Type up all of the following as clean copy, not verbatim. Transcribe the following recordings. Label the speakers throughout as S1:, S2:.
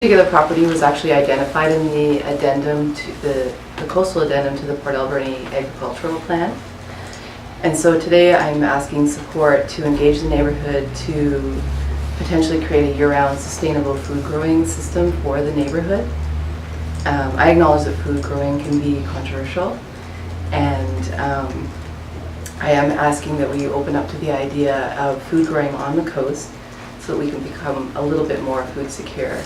S1: particular property was actually identified in the addendum to the coastal addendum to the Port Alberni agricultural plan. And so today I'm asking support to engage the neighborhood to potentially create a year-round sustainable food growing system for the neighborhood. I acknowledge that food growing can be controversial, and I am asking that we open up to the idea of food growing on the coast so that we can become a little bit more food secure.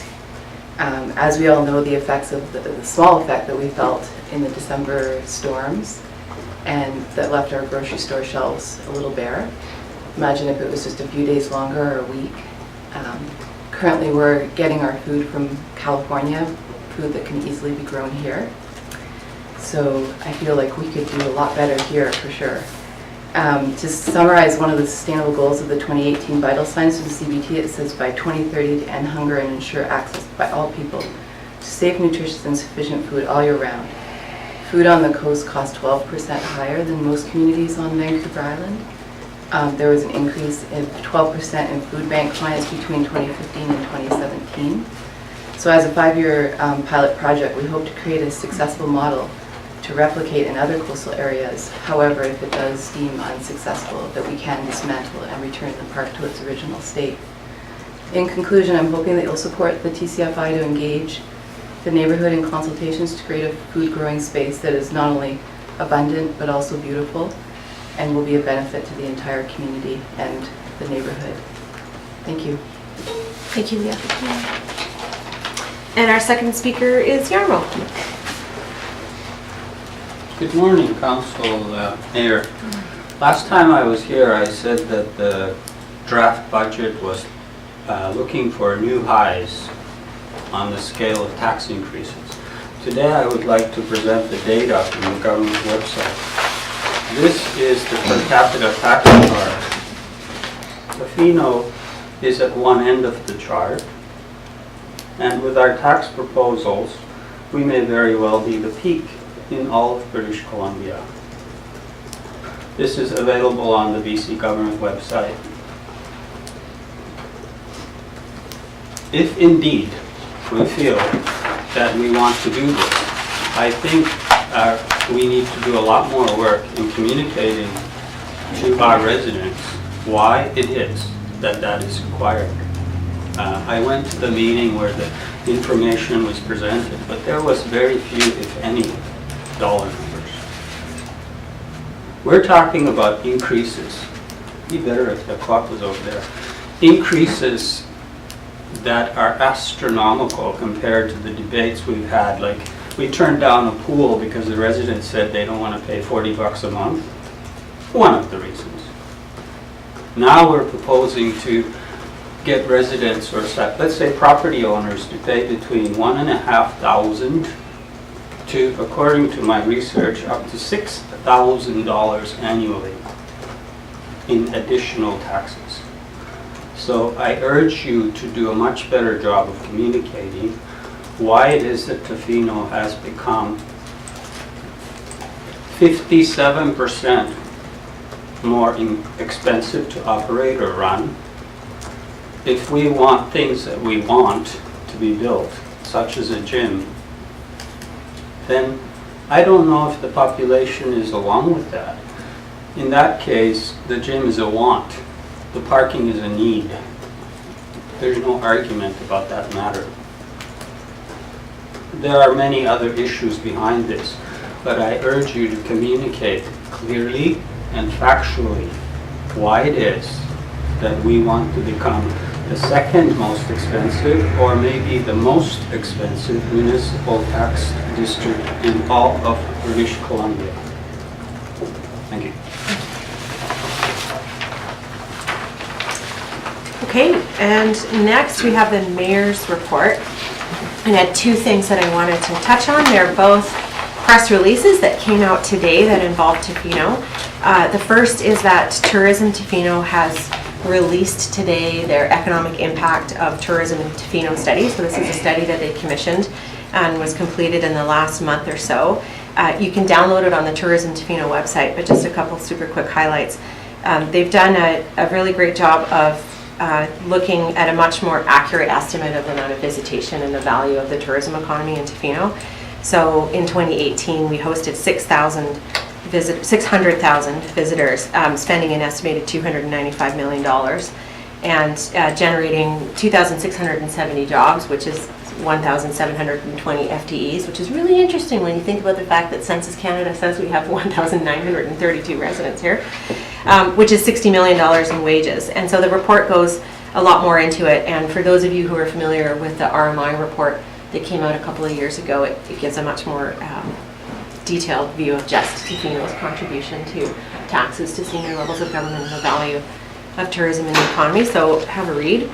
S1: As we all know, the effects of the small effect that we felt in the December storms and that left our grocery store shelves a little bare. Imagine if it was just a few days longer or a week. Currently we're getting our food from California, food that can easily be grown here. So I feel like we could do a lot better here for sure. To summarize one of the sustainable goals of the 2018 vital signs for the CBT, it says by 2030 to end hunger and ensure access by all people to safe, nutritious and sufficient food all year round. Food on the coast costs 12% higher than most communities on Vancouver Island. There was an increase of 12% in food bank clients between 2015 and 2017. So as a 5-year pilot project, we hope to create a successful model to replicate in other coastal areas. However, if it does deem unsuccessful, that we can dismantle it and return the park to its original state. In conclusion, I'm hoping that you'll support the TCFI to engage the neighborhood in consultations to create a food growing space that is not only abundant but also beautiful and will be a benefit to the entire community and the neighborhood. Thank you.
S2: Thank you, Leah. And our second speaker is Yarmo.
S3: Good morning, Council, Mayor. Last time I was here, I said that the draft budget was looking for new highs on the scale of tax increases. Today I would like to present the data from the government website. This is the per capita tax chart. Tofino is at one end of the chart, and with our tax proposals, we may very well be the peak in all of British Columbia. This is available on the BC government website. If indeed we feel that we want to do this, I think we need to do a lot more work in communicating to our residents why it is that that is required. I went to the meeting where the information was presented, but there was very few, if any, dollar numbers. We're talking about increases. Be better if the clock was over there. Increases that are astronomical compared to the debates we've had. Like, we turned down a pool because the residents said they don't want to pay 40 bucks a month. One of the reasons. Now we're proposing to get residents, or let's say property owners, to pay between $1,500 to, according to my research, up to $6,000 annually in additional taxes. So I urge you to do a much better job of communicating why it is that Tofino has become 57% more expensive to operate or run. If we want things that we want to be built, such as a gym, then I don't know if the population is along with that. In that case, the gym is a want. The parking is a need. There's no argument about that matter. There are many other issues behind this, but I urge you to communicate clearly and factually why it is that we want to become the second most expensive, or maybe the most expensive municipal tax district in all of British Columbia. Thank you.
S2: Okay, and next we have the mayor's report. And I had two things that I wanted to touch on. They're both press releases that came out today that involve Tofino. The first is that Tourism Tofino has released today their economic impact of tourism in Tofino study. So this is a study that they commissioned and was completed in the last month or so. You can download it on the Tourism Tofino website, but just a couple super quick highlights. They've done a really great job of looking at a much more accurate estimate of the amount of visitation and the value of the tourism economy in Tofino. So in 2018, we hosted 600,000 visitors, spending an estimated $295 million, and generating 2,670 jobs, which is 1,720 FTEs, which is really interesting when you think about the fact that Census Canada says we have 1,932 residents here, which is $60 million in wages. And so the report goes a lot more into it. And for those of you who are familiar with the RMI report that came out a couple of years ago, it gives a much more detailed view of just Tofino's contribution to taxes, to senior levels of government, and the value of tourism in the economy. So have a read.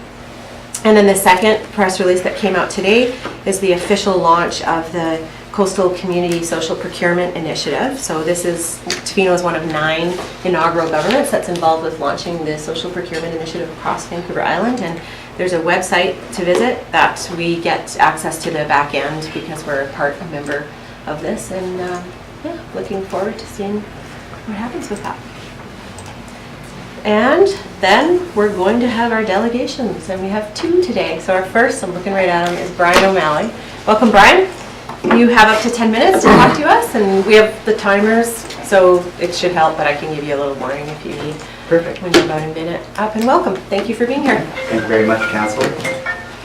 S2: And then the second press release that came out today is the official launch of the Coastal Community Social Procurement Initiative. So this is, Tofino is one of 9 inaugural governments that's involved with launching the Social Procurement Initiative across Vancouver Island. And there's a website to visit that we get access to the back end because we're a member of this. And yeah, looking forward to seeing what happens with that. And then we're going to have our delegations, and we have 2 today. So our first, I'm looking right at him, is Bryan O'Malley. Welcome, Bryan. You have up to 10 minutes to talk to us, and we have the timers, so it should help, but I can give you a little warning if you need.
S4: Perfect.
S2: When you're about a minute up, and welcome. Thank you for being here.
S4: Thank you very much, Councillor.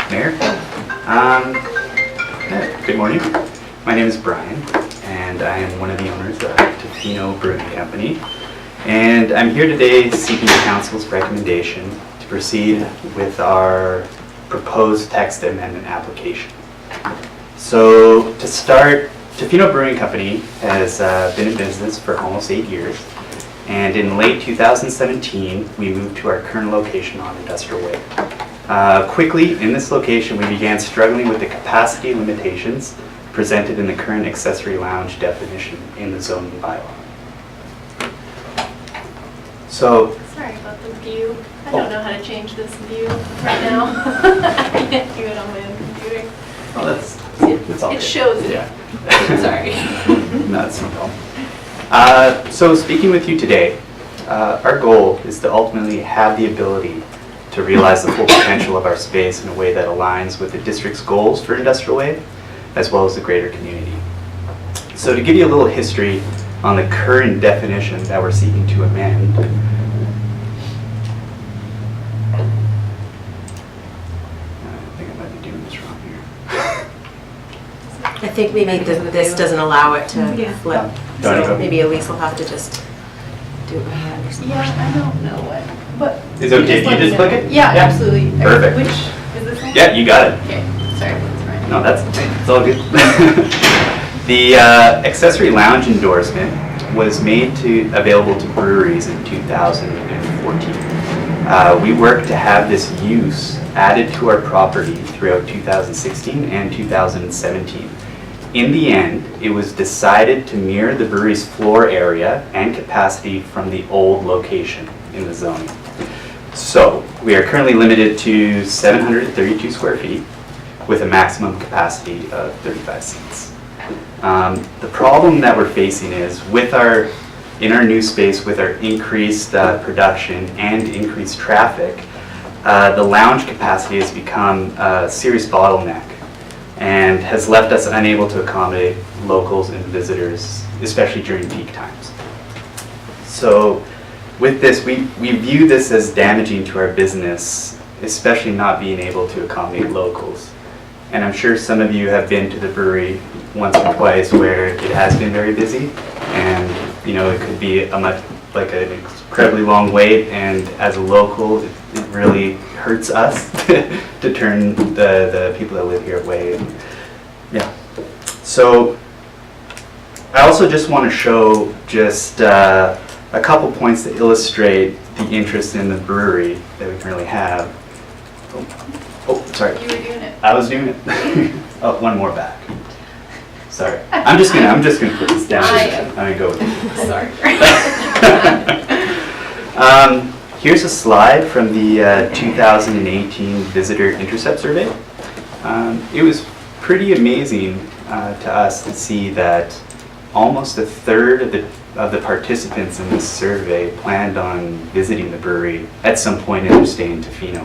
S4: Mayor. Good morning. My name is Bryan, and I am one of the owners of Tofino Brewing Company. And I'm here today seeking Council's recommendation to proceed with our proposed text amendment application. So to start, Tofino Brewing Company has been in business for almost 8 years. And in late 2017, we moved to our current location on Industrial Way. Quickly, in this location, we began struggling with the capacity limitations presented in the current accessory lounge definition in the zoning bylaw. So,
S5: sorry about the view. I don't know how to change this view right now. I can't do it on my own computer.
S4: oh, that's all
S5: It
S4: good.
S5: shows it.
S4: Yeah.
S5: Sorry.
S4: No, that's no problem. So speaking with you today, our goal is to ultimately have the ability to realize the full potential of our space in a way that aligns with the district's goals for Industrial Way, as well as the greater community. So to give you a little history on the current definition that we're seeking to amend, I think I might be doing this wrong here.
S2: I think maybe this doesn't allow it to flip.
S4: Don't
S2: So
S4: you?
S2: maybe Elise will have to just do it by hand or something.
S5: Yeah, I don't know what, but.
S4: Is it okay if you
S5: let me
S4: just click
S5: know.
S4: it?
S5: Yeah, absolutely.
S4: Perfect.
S5: Which, is this one?
S4: Yeah, you got it.
S5: Okay, sorry, that's right.
S4: No, it's all good. The accessory lounge endorsement was made available to breweries in 2014. We worked to have this use added to our property throughout 2016 and 2017. In the end, it was decided to mirror the brewery's floor area and capacity from the old location in the zoning. So we are currently limited to 732 square feet with a maximum capacity of 35 seats. The problem that we're facing is in our new space, with our increased production and increased traffic, the lounge capacity has become a serious bottleneck and has left us unable to accommodate locals and visitors, especially during peak times. So with this, we view this as damaging to our business, especially not being able to accommodate locals. And I'm sure some of you have been to the brewery once or twice where it has been very busy, and it could be an incredibly long wait, and as a local, it really hurts us to turn the people that live here away. And, yeah. So I also just want to show just a couple points to illustrate the interest in the brewery that we currently have. Oh, sorry.
S5: You were doing it.
S4: I was doing it. Oh, one more back. Sorry. I'm just gonna put this down. I'm gonna go with it.
S5: Sorry.
S4: Here's a slide from the 2018 Visitor Intercept Survey. It was pretty amazing to us to see that almost a third of the participants in this survey planned on visiting the brewery at some point in their stay in Tofino.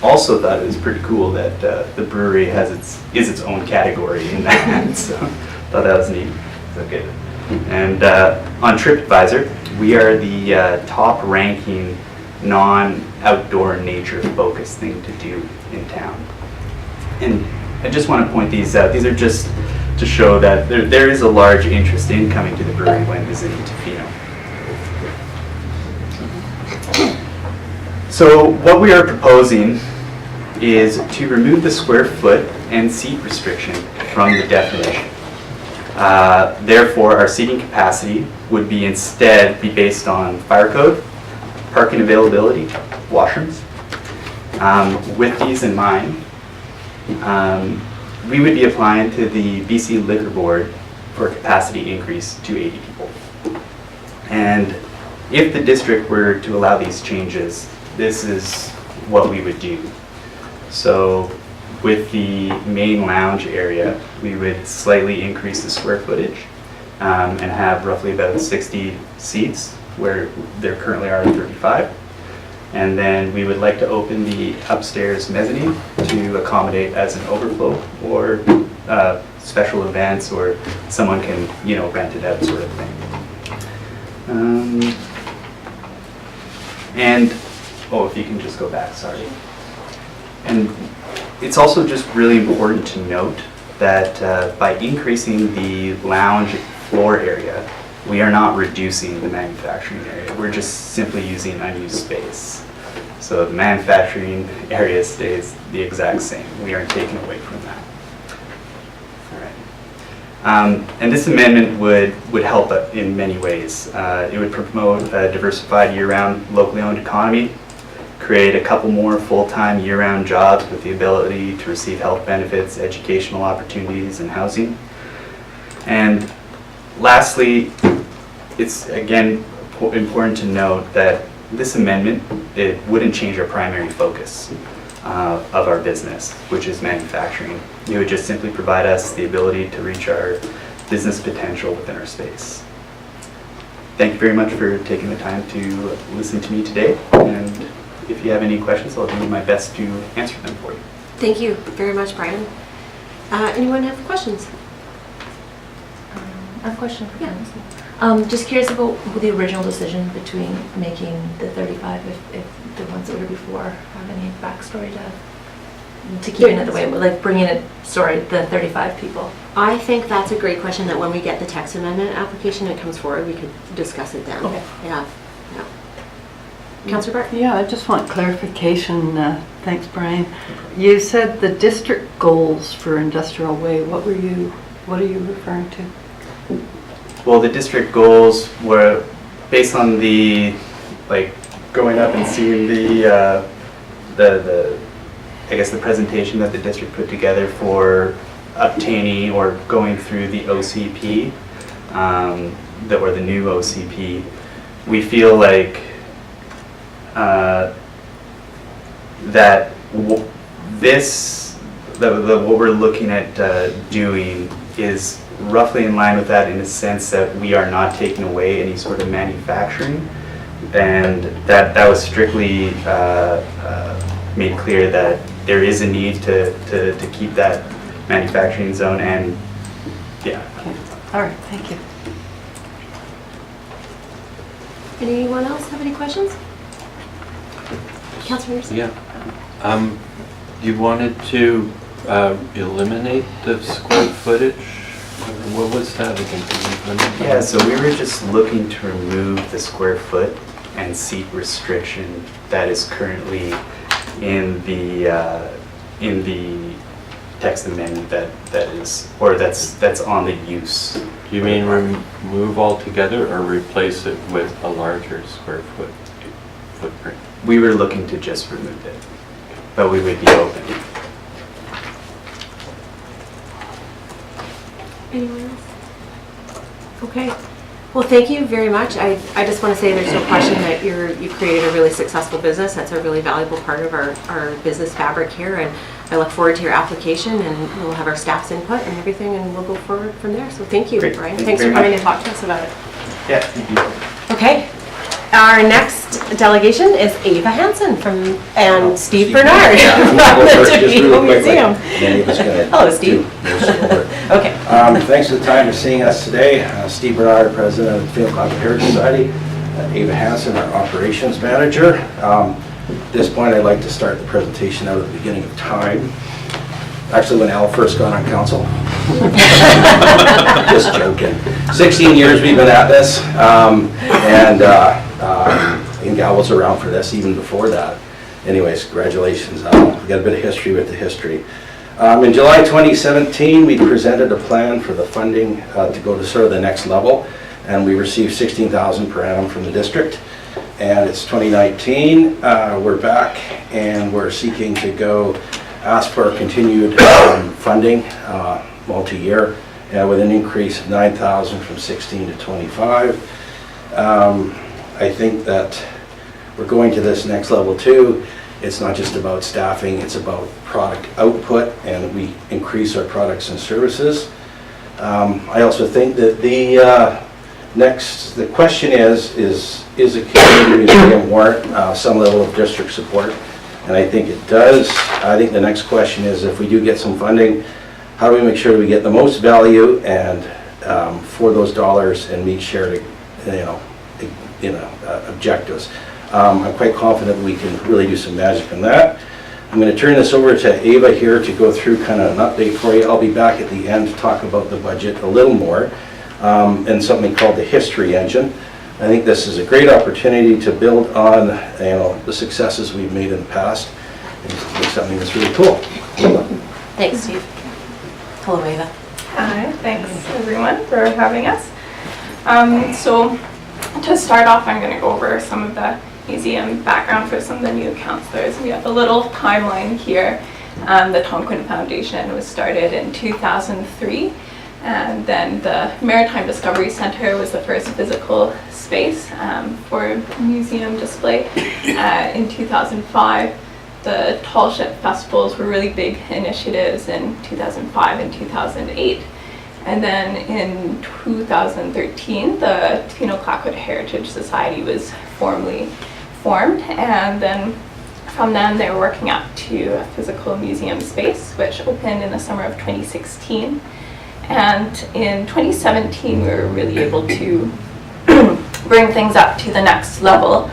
S4: Also thought it was pretty cool that the brewery is its own category in that, so thought that was neat. Okay. And on TripAdvisor, we are the top ranking non-outdoor nature focused thing to do in town. And I just want to point these out. These are just to show that there is a large interest in coming to the brewery when visiting Tofino. So what we are proposing is to remove the square foot and seat restriction from the definition. Therefore, our seating capacity would be instead be based on fire code, parking availability, washrooms. With these in mind, we would be applying to the BC Liquor Board for a capacity increase to 80 people. And if the district were to allow these changes, this is what we would do. So with the main lounge area, we would slightly increase the square footage and have roughly about 60 seats where there currently are 35. And then we would like to open the upstairs mezzanine to accommodate as an overflow or special events, or someone can, rent it out sort of thing. If you can just go back, sorry. And it's also just really important to note that by increasing the lounge floor area, we are not reducing the manufacturing area. We're just simply using unused space. So the manufacturing area stays the exact same. We aren't taking away from that. All right. And this amendment would help in many ways. It would promote a diversified year-round locally owned economy, create a couple more full-time year-round jobs with the ability to receive health benefits, educational opportunities, and housing. And lastly, it's again important to note that this amendment, it wouldn't change our primary focus of our business, which is manufacturing. It would just simply provide us the ability to reach our business potential within our space. Thank you very much for taking the time to listen to me today. And if you have any questions, I'll do my best to answer them for you.
S2: Thank you very much, Bryan. Anyone have questions?
S6: I have a question for
S2: Yeah.
S6: council. Just curious about the original decision between making the 35, if the ones that were before have any backstory to keeping it the way, like bringing it, the 35 people.
S2: I think that's a great question that when we get the text amendment application that comes forward, we could discuss it then.
S6: Okay.
S2: Yeah. Councillor Bert?
S7: Yeah, I just want clarification. Thanks, Bryan. You said the district goals for Industrial Way. What are you referring to?
S4: Well, the district goals were based on the, going up and seeing the I guess the presentation that the district put together for obtaining or going through the OCP, or the new OCP. We feel like that what we're looking at doing is roughly in line with that, in the sense that we are not taking away any sort of manufacturing, and that was strictly made clear that there is a need to keep that manufacturing zone, and yeah.
S7: Okay. All right, thank you.
S2: Anyone else have any questions? Councillor Anderson?
S8: Yeah. You wanted to eliminate the square footage? What was that again?
S4: Yeah, so we were just looking to remove the square foot and seat restriction that is currently in the text amendment that's on the use.
S8: Do you mean remove altogether or replace it with a larger square footprint?
S4: We were looking to just remove it, but we would be open.
S2: Anyone else? Okay. Well, thank you very much. I just want to say there's no question that you created a really successful business. That's a really valuable part of our business fabric here, and I look forward to your application, and we'll have our staff's input and everything, and we'll go forward from there. So thank you,
S4: Great.
S2: Brian.
S4: Thank you
S2: Thanks for
S4: very
S2: coming
S4: much.
S2: to talk to us about it.
S4: Yeah, thank you.
S2: Okay. Our next delegation is Ava Hansen and Steve Bernard from the Tofino Museum. Hello, Steve. Okay.
S9: Thanks for the time for seeing us today. Steve Bernard, President of the Tofino-Clayoquot Heritage Society. Ava Hansen, our Operations Manager. At this point, I'd like to start the presentation out at the beginning of time. Actually, when Al first got on council. Just joking. 16 years we've been at this, I think Al was around for this even before that. Anyways, congratulations, Al. We got a bit of history with the history. In July 2017, we presented a plan for the funding to go to sort of the next level, and we received $16,000 per annum from the district. And it's 2019, we're back, and we're seeking to go ask for continued funding, multi-year, with an increase of $9,000 from 16 to 25. I think that we're going to this next level too. It's not just about staffing, it's about product output, and we increase our products and services. I also think that the question is a community museum warrant some level of district support? And I think it does. I think the next question is, if we do get some funding, how do we make sure we get the most value and for those dollars and meet shared objectives? I'm quite confident we can really do some magic on that. I'm going to turn this over to Ava here to go through kind of an update for you. I'll be back at the end to talk about the budget a little more and something called the history engine. I think this is a great opportunity to build on the successes we've made in the past and do something that's really cool.
S2: Thanks, Steve. Hello, Ava.
S5: Hi, thanks everyone for having us. So to start off, I'm going to go over some of the museum background for some of the new counselors. We have a little timeline here. The Tonquin Foundation was started in 2003, and then the Maritime Discovery Center was the first physical space for museum display. In 2005, the Tall Ship Festivals were really big initiatives in 2005 and 2008. And then in 2013, the Tofino-Clayoquot Heritage Society was formally formed, and then from then they were working up to a physical museum space, which opened in the summer of 2016. And in 2017, we were really able to bring things up to the next level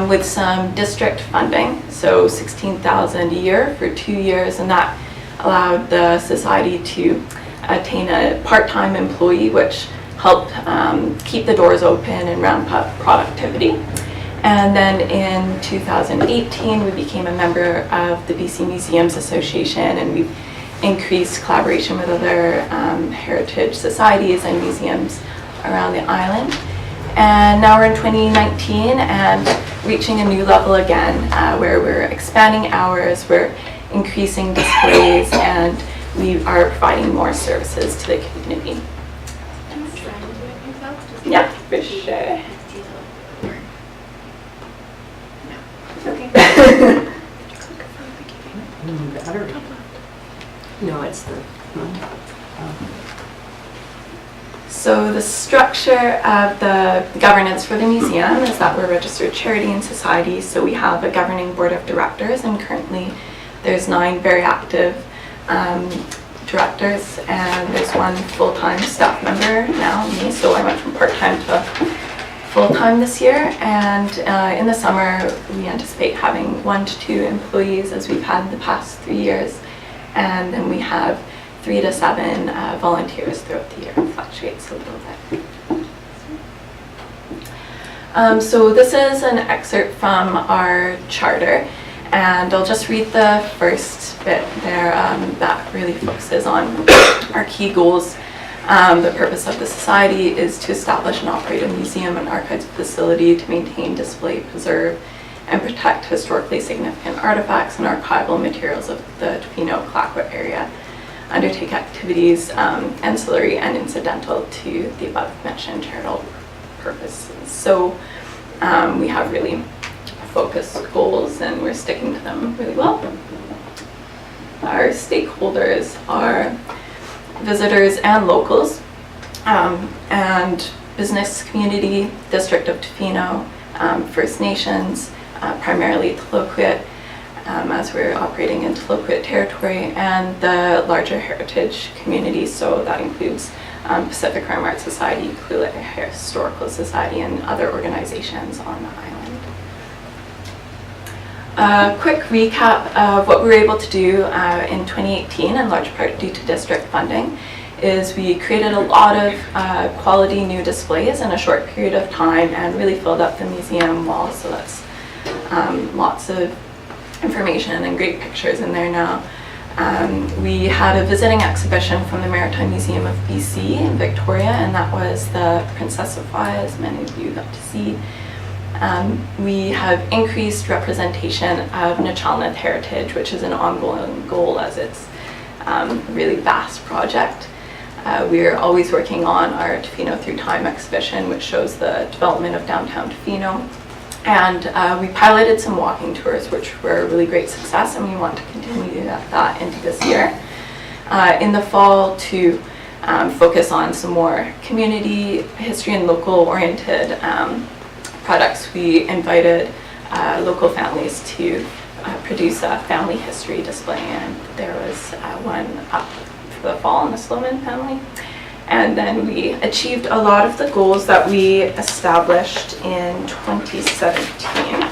S5: with some district funding, so $16,000 a year for 2 years, and that allowed the society to attain a part-time employee, which helped keep the doors open and ramp up productivity. And then in 2018, we became a member of the BC Museums Association, and we've increased collaboration with other heritage societies and museums around the island. And now we're in 2019 and reaching a new level again, where we're expanding hours, we're increasing displays, and we are providing more services to the community. Yeah, for sure. Okay.
S7: No, it's the...
S5: So the structure of the governance for the museum is that we're a registered charity and society, so we have a governing board of directors, and currently there's 9 very active directors, and there's 1 full-time staff member now, me, so I went from part-time to full-time this year. And in the summer we anticipate having 1 to 2 employees, as we've had the past 3 years, and then we have 3 to 7 volunteers throughout the year. It fluctuates a little bit. So this is an excerpt from our charter, and I'll just read the first bit there that really focuses on our key goals. The purpose of the society is to establish and operate a museum and archives facility to maintain, display, preserve, and protect historically significant artifacts and archival materials of the Tofino-Clayoquot area. undertake activities ancillary and incidental to the above mentioned charitable purposes. So we have really focused goals and we're sticking to them really well. Our stakeholders are visitors and locals, and business community, District of Tofino, First Nations, primarily Tla-o-qui-aht, as we're operating in Tla-o-qui-aht territory, and the larger heritage community, so that includes Pacific Rim Art Society, Quileute Historical Society, and other organizations on the island. A quick recap of what we were able to do in 2018, in large part due to district funding, is we created a lot of quality new displays in a short period of time and really filled up the museum walls, so that's lots of information and great pictures in there now. We had a visiting exhibition from the Maritime Museum of BC in Victoria, and that was the Princess Sophia, as many of you got to see. We have increased representation of Nachalneth heritage, which is an ongoing goal as it's a really vast project. We're always working on our Tofino Through Time exhibition, which shows the development of downtown Tofino. And we piloted some walking tours, which were a really great success, and we want to continue that into this year. In the fall, to focus on some more community history and local oriented products, we invited local families to produce a family history display, and there was one up for the fall on the Sloman family. And then we achieved a lot of the goals that we established in 2017,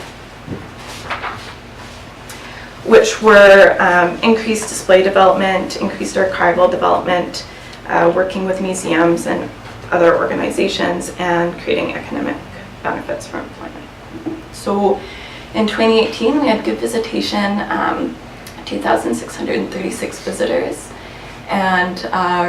S5: which were increased display development, increased archival development, working with museums and other organizations, and creating economic benefits for employment. So in 2018, we had good visitation, 2,636 visitors. And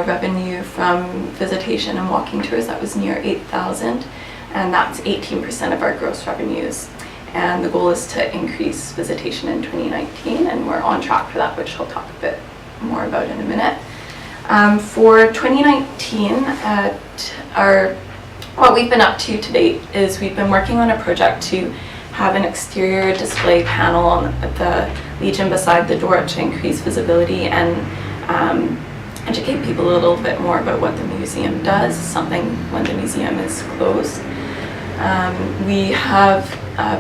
S5: revenue from visitation and walking tours, that was near 8,000, and that's 18% of our gross revenues. And the goal is to increase visitation in 2019, and we're on track for that, which I'll talk a bit more about in a minute. For 2019, what we've been up to date is we've been working on a project to have an exterior display panel on the Legion beside the door to increase visibility and educate people a little bit more about what the museum does, something when the museum is closed. We have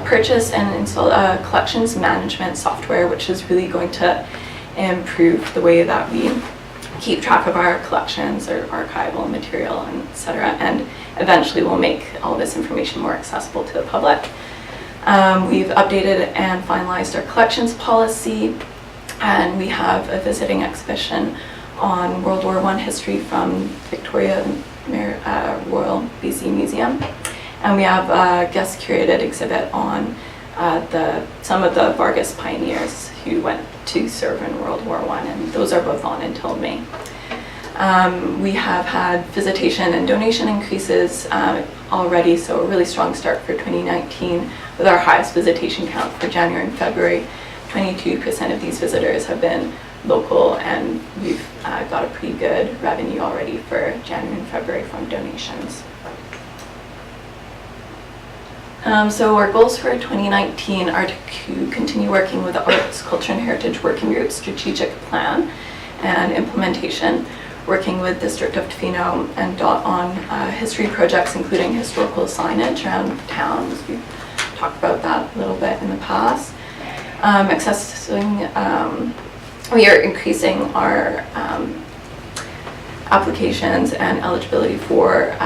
S5: purchased and installed a collections management software, which is really going to improve the way that we keep track of our collections or archival material, and et cetera, and eventually will make all this information more accessible to the public. We've updated and finalized our collections policy, and we have a visiting exhibition on World War I history from Victoria Royal BC Museum. And we have a guest curated exhibit on some of the Vargas pioneers who went to serve in World War I, and those are both on until May. We have had visitation and donation increases already, so a really strong start for 2019 with our highest visitation count for January and February. 22% of these visitors have been local, and we've got a pretty good revenue already for January and February from donations. So our goals for 2019 are to continue working with the Arts, Culture and Heritage Working Group strategic plan and implementation, working with District of Tofino and DOT on history projects, including historical signage around town, as we've talked about that a little bit in the past. We are increasing our applications and eligibility for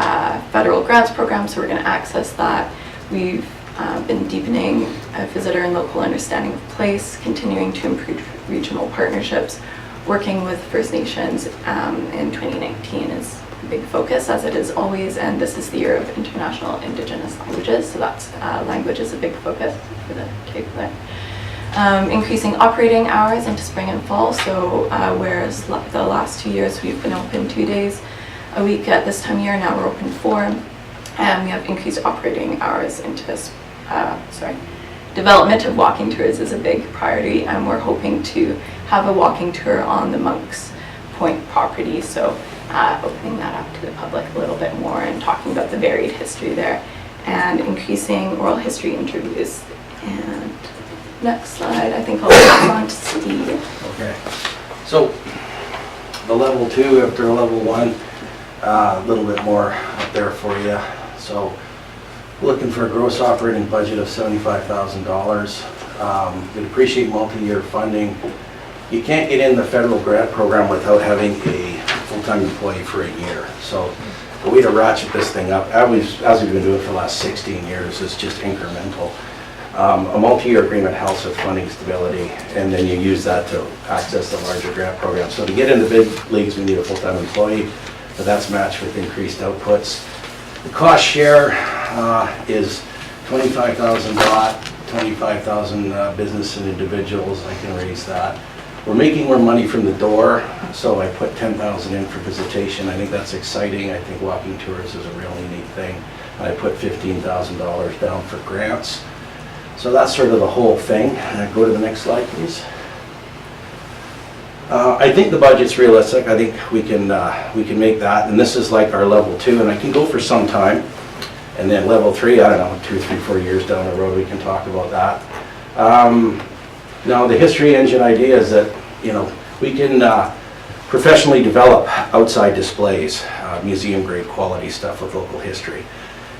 S5: federal grants programs, so we're going to access that. We've been deepening a visitor and local understanding of place, continuing to improve regional partnerships, working with First Nations in 2019 is a big focus, as it is always, and this is the year of International Indigenous Languages, so that's language is a big focus for the table there. Increasing operating hours into spring and fall, so whereas the last 2 years we've been open 2 days a week at this time of year, now we're open 4, and we have increased operating hours into this, development of walking tours is a big priority, and we're hoping to have a walking tour on the Monks Point property. So opening that up to the public a little bit more and talking about the varied history there and increasing oral history interviews. And next slide, I think I'll pass on to Steve.
S9: Okay. So the level 2 after level 1, a little bit more up there for you. So looking for a gross operating budget of $75,000. We'd appreciate multi-year funding. You can't get in the federal grant program without having a full-time employee for a year. So the way to ratchet this thing up, as we've been doing for the last 16 years, is just incremental. A multi-year agreement helps with funding stability, and then you use that to access the larger grant program. So to get into big leagues, we need a full-time employee, but that's matched with increased outputs. The cost share is 25,000 DOT, 25,000 business and individuals. I can raise that. We're making more money from the door, so I put 10,000 in for visitation. I think that's exciting. I think walking tours is a really neat thing. And I put $15,000 down for grants. So that's sort of the whole thing. Go to the next slide, please. I think the budget's realistic. I think we can make that. And this is like our level 2, and I can go for some time. And then level 3, I don't know, 2, 3, 4 years down the road, we can talk about that. Now, the history engine idea is that, we can professionally develop outside displays, museum-grade quality stuff with local history.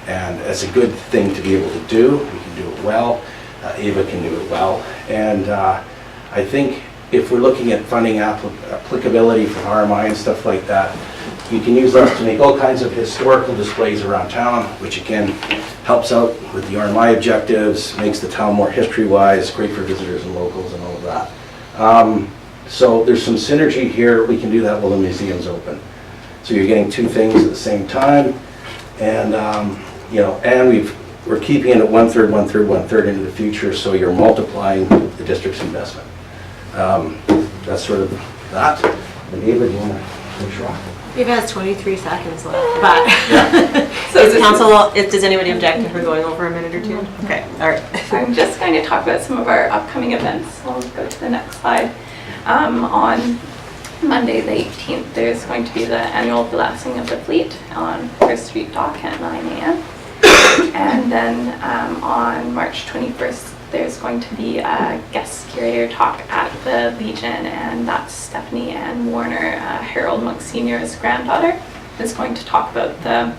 S9: And it's a good thing to be able to do. We can do it well. Ava can do it well. And I think if we're looking at funding applicability for RMI and stuff like that, you can use those to make all kinds of historical displays around town, which again helps out with the RMI objectives, makes the town more history-wise, great for visitors and locals and all of that. So there's some synergy here. We can do that while the museum's open. So you're getting two things at the same time, and and we're keeping it at 1/3, 1/3, 1/3 into the future. So you're multiplying the district's investment. That's sort of that. And Ava, do you want to finish off?
S2: Eva has 23 seconds left, but
S5: So
S2: is council, does anybody object if we're going over a minute or two? Okay, all right.
S5: I'm just going to talk about some of our upcoming events. I'll go to the next slide. On Monday the 18th, there's going to be the annual blessing of the fleet on First Street Dock at 9 a.m. And then on March 21st, there's going to be a guest curator talk at the Legion, and that's Stephanie Ann Warner, Harold Monk Sr.'s granddaughter, is going to talk about the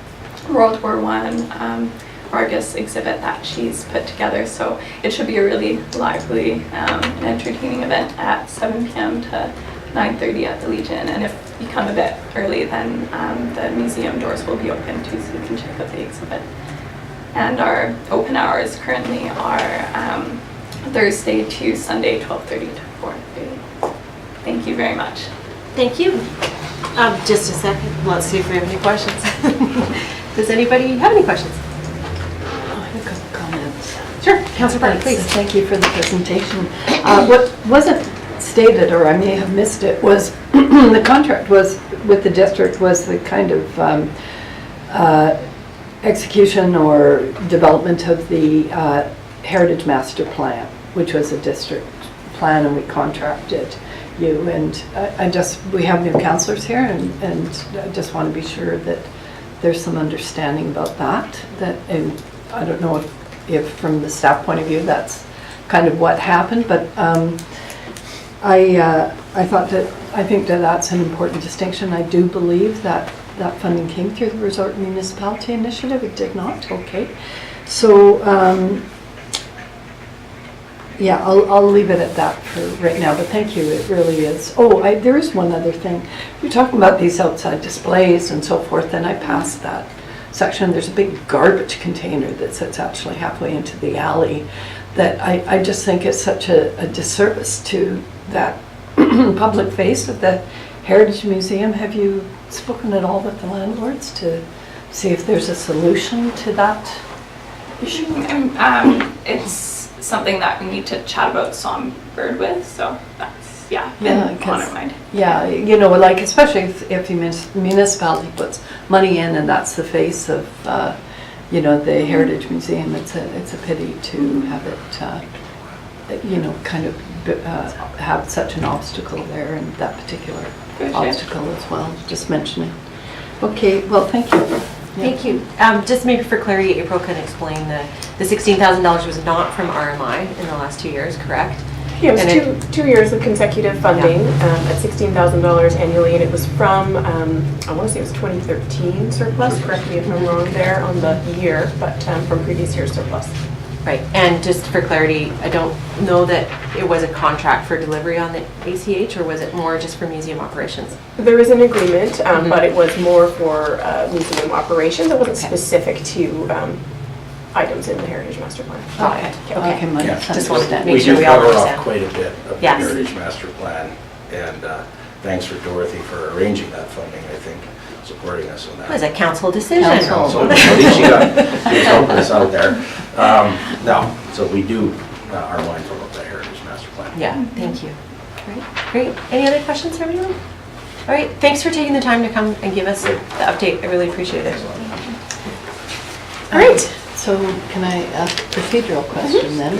S5: World War I Argus exhibit that she's put together. So it should be a really lively and entertaining event at 7 p.m. to 9:30 at the Legion. And if you come a bit early, then the museum doors will be open too, so you can check out the exhibit. And our open hours currently are Thursday to Sunday, 12:30 to 4:30. Thank you very much.
S2: Thank you. Just a second. Let's see if we have any questions. Does anybody have any questions?
S7: I have a couple comments.
S2: Sure, Councilor Bert,
S7: Please,
S2: please.
S7: thank you for the presentation. What wasn't stated, or I may have missed it, was the contract was with the district was the kind of execution or development of the Heritage Master Plan, which was a district plan, and we contracted you. And we have new councillors here, and I just want to be sure that there's some understanding about that. And I don't know if from the staff point of view that's kind of what happened, but I think that that's an important distinction. I do believe that funding came through the Resort Municipality Initiative. It did not. Okay. So, yeah, I'll leave it at that for right now, but thank you. It really is. Oh, there is one other thing. You're talking about these outside displays and so forth, and I passed that section. There's a big garbage container that sits actually halfway into the alley that I just think is such a disservice to that public face of the Heritage Museum. Have you spoken at all with the landlords to see if there's a solution to that issue?
S5: It's something that we need to chat about Songbird with, so that's, on our mind.
S7: Yeah, like especially if the municipality puts money in and that's the face of, the Heritage Museum, it's a pity to have it, kind of have such an obstacle there and that particular obstacle as well, just mentioning. Okay, well, thank you.
S2: Thank you. Just maybe for clarity, April can explain the $16,000 was not from RMI in the last 2 years, correct?
S10: Yeah, it
S2: And
S10: was two years of consecutive funding at $16,000 annually, and it was from, I want to say it was 2013 surplus, correct me if I'm wrong there on the year, but from previous year's surplus.
S2: Right, and just for clarity, I don't know that it was a contract for delivery on the ACH, or was it more just for museum operations?
S10: There is an agreement, but it was more for museum operations. It wasn't specific to items in the Heritage Master Plan.
S7: Okay, my
S9: Yeah.
S2: Just wanted to
S7: misunderstanding.
S2: make
S9: We
S2: sure
S9: do
S2: we all
S9: cover off
S2: understand.
S9: quite a bit of the
S2: Yes.
S9: Heritage Master Plan, and thanks for Dorothy for arranging that funding, I think, supporting us on that.
S2: It was a council decision.
S7: Council.
S9: So at least she was helping us out there. No, so we do are mindful of the Heritage Master Plan.
S2: Yeah, thank you. Great. Any other questions from anyone? All right, thanks for taking the time to come and give us the update. I really appreciate it. All right.
S7: So can I ask a procedural question then?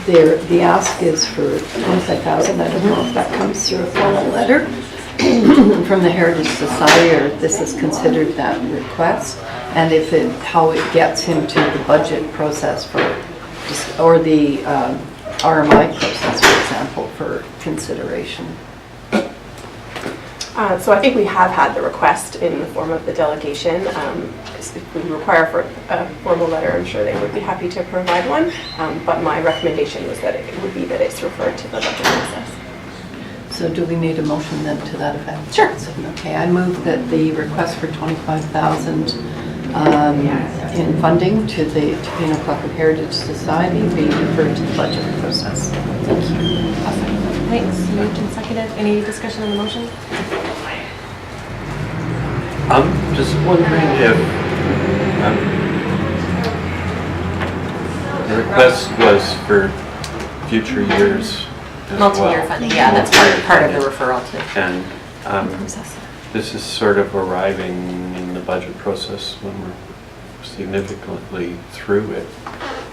S7: The ask is for $25,000. I don't know if that comes through a formal letter from the Heritage Society, or this is considered that request, and if it, how it gets into the budget process for, or the RMI process, for example, for consideration.
S10: So I think we have had the request in the form of the delegation. If we require for a formal letter, I'm sure they would be happy to provide one. But my recommendation was that it would be that it's referred to the budget process.
S7: So do we need a motion then to that effect?
S2: Sure.
S7: Okay, I move that the request for $25,000 in funding to the Tofino-Clayoquot Heritage Society be referred to the budget process. Thank you.
S2: Awesome. Thanks. Moved and seconded. Any discussion on the motion?
S8: I'm just wondering if the request was for future years as
S2: Multi-year
S8: well.
S2: funding, yeah, that's part of the referral to
S8: And
S2: process.
S8: this is sort of arriving in the budget process when we're significantly through it.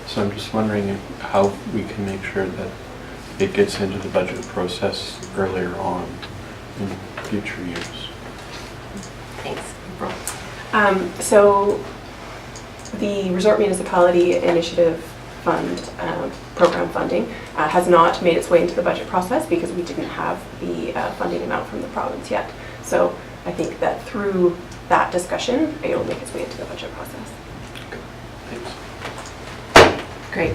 S8: So I'm just wondering how we can make sure that it gets into the budget process earlier on in future years.
S2: Thanks. April.
S10: So the Resort Municipality Initiative Fund program funding has not made its way into the budget process because we didn't have the funding amount from the province yet. So I think that through that discussion, it will make its way into the budget process.
S8: Thanks.
S2: Great.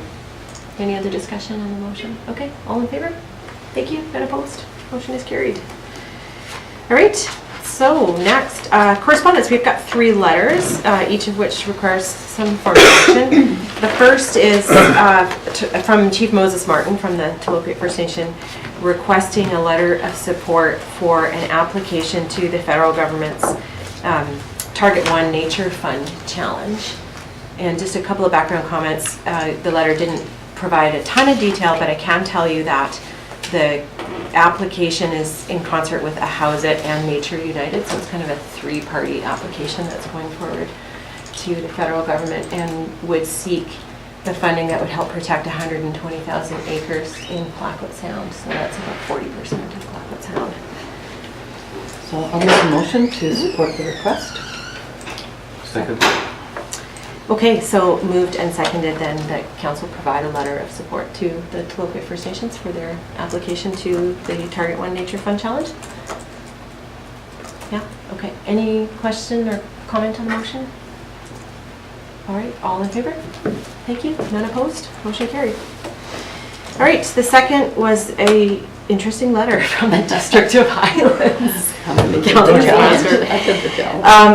S2: Any other discussion on the motion? Okay, all in favor? Thank you. None opposed? Motion is carried. All right, so next, correspondence. We've got 3 letters, each of which requires some form of action. The first is from Chief Moses Martin from the Tla-o-qui-aht First Nation, requesting a letter of support for an application to the federal government's Target 1 Nature Fund Challenge. And just a couple of background comments. The letter didn't provide a ton of detail, but I can tell you that the application is in concert with a House It and Nature United, so it's kind of a 3-party application that's going forward to the federal government and would seek the funding that would help protect 120,000 acres in Clayoquot Sound, so that's about 40% of Clayoquot Sound.
S7: So I'll make a motion to support the request.
S8: Second.
S2: Okay, so moved and seconded then that council provide a letter of support to the Tla-o-qui-aht First Nations for their application to the Target 1 Nature Fund Challenge? Yeah, okay. Any question or comment on the motion? All right, all in favor? Thank you. None opposed? Motion carried. All right, the second was a interesting letter from the District of Highlands.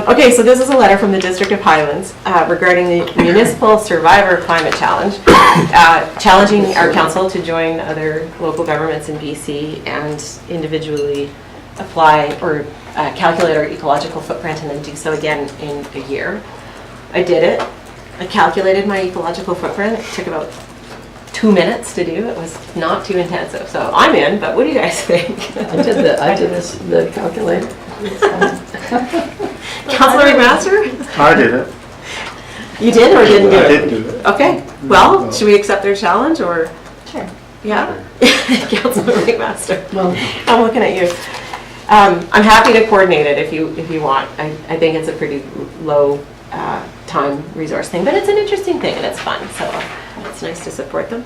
S2: Okay, so this is a letter from the District of Highlands regarding the Municipal Survivor Climate Challenge, challenging our council to join other local governments in BC and individually apply or calculate our ecological footprint and then do so again in a year. I did it. I calculated my ecological footprint. It took about 2 minutes to do. It was not too intensive. So I'm in, but what do you guys think?
S7: I did the calculator.
S2: Councilor McMaster?
S11: I did it.
S2: You did or didn't do it?
S11: I did do it.
S2: Okay. Well, should we accept their challenge or?
S6: Sure.
S2: Yeah. Councilor McMaster.
S7: Well,
S2: I'm looking at you. I'm happy to coordinate it if you want. I think it's a pretty low time resource thing, but it's an interesting thing and it's fun, so it's nice to support them.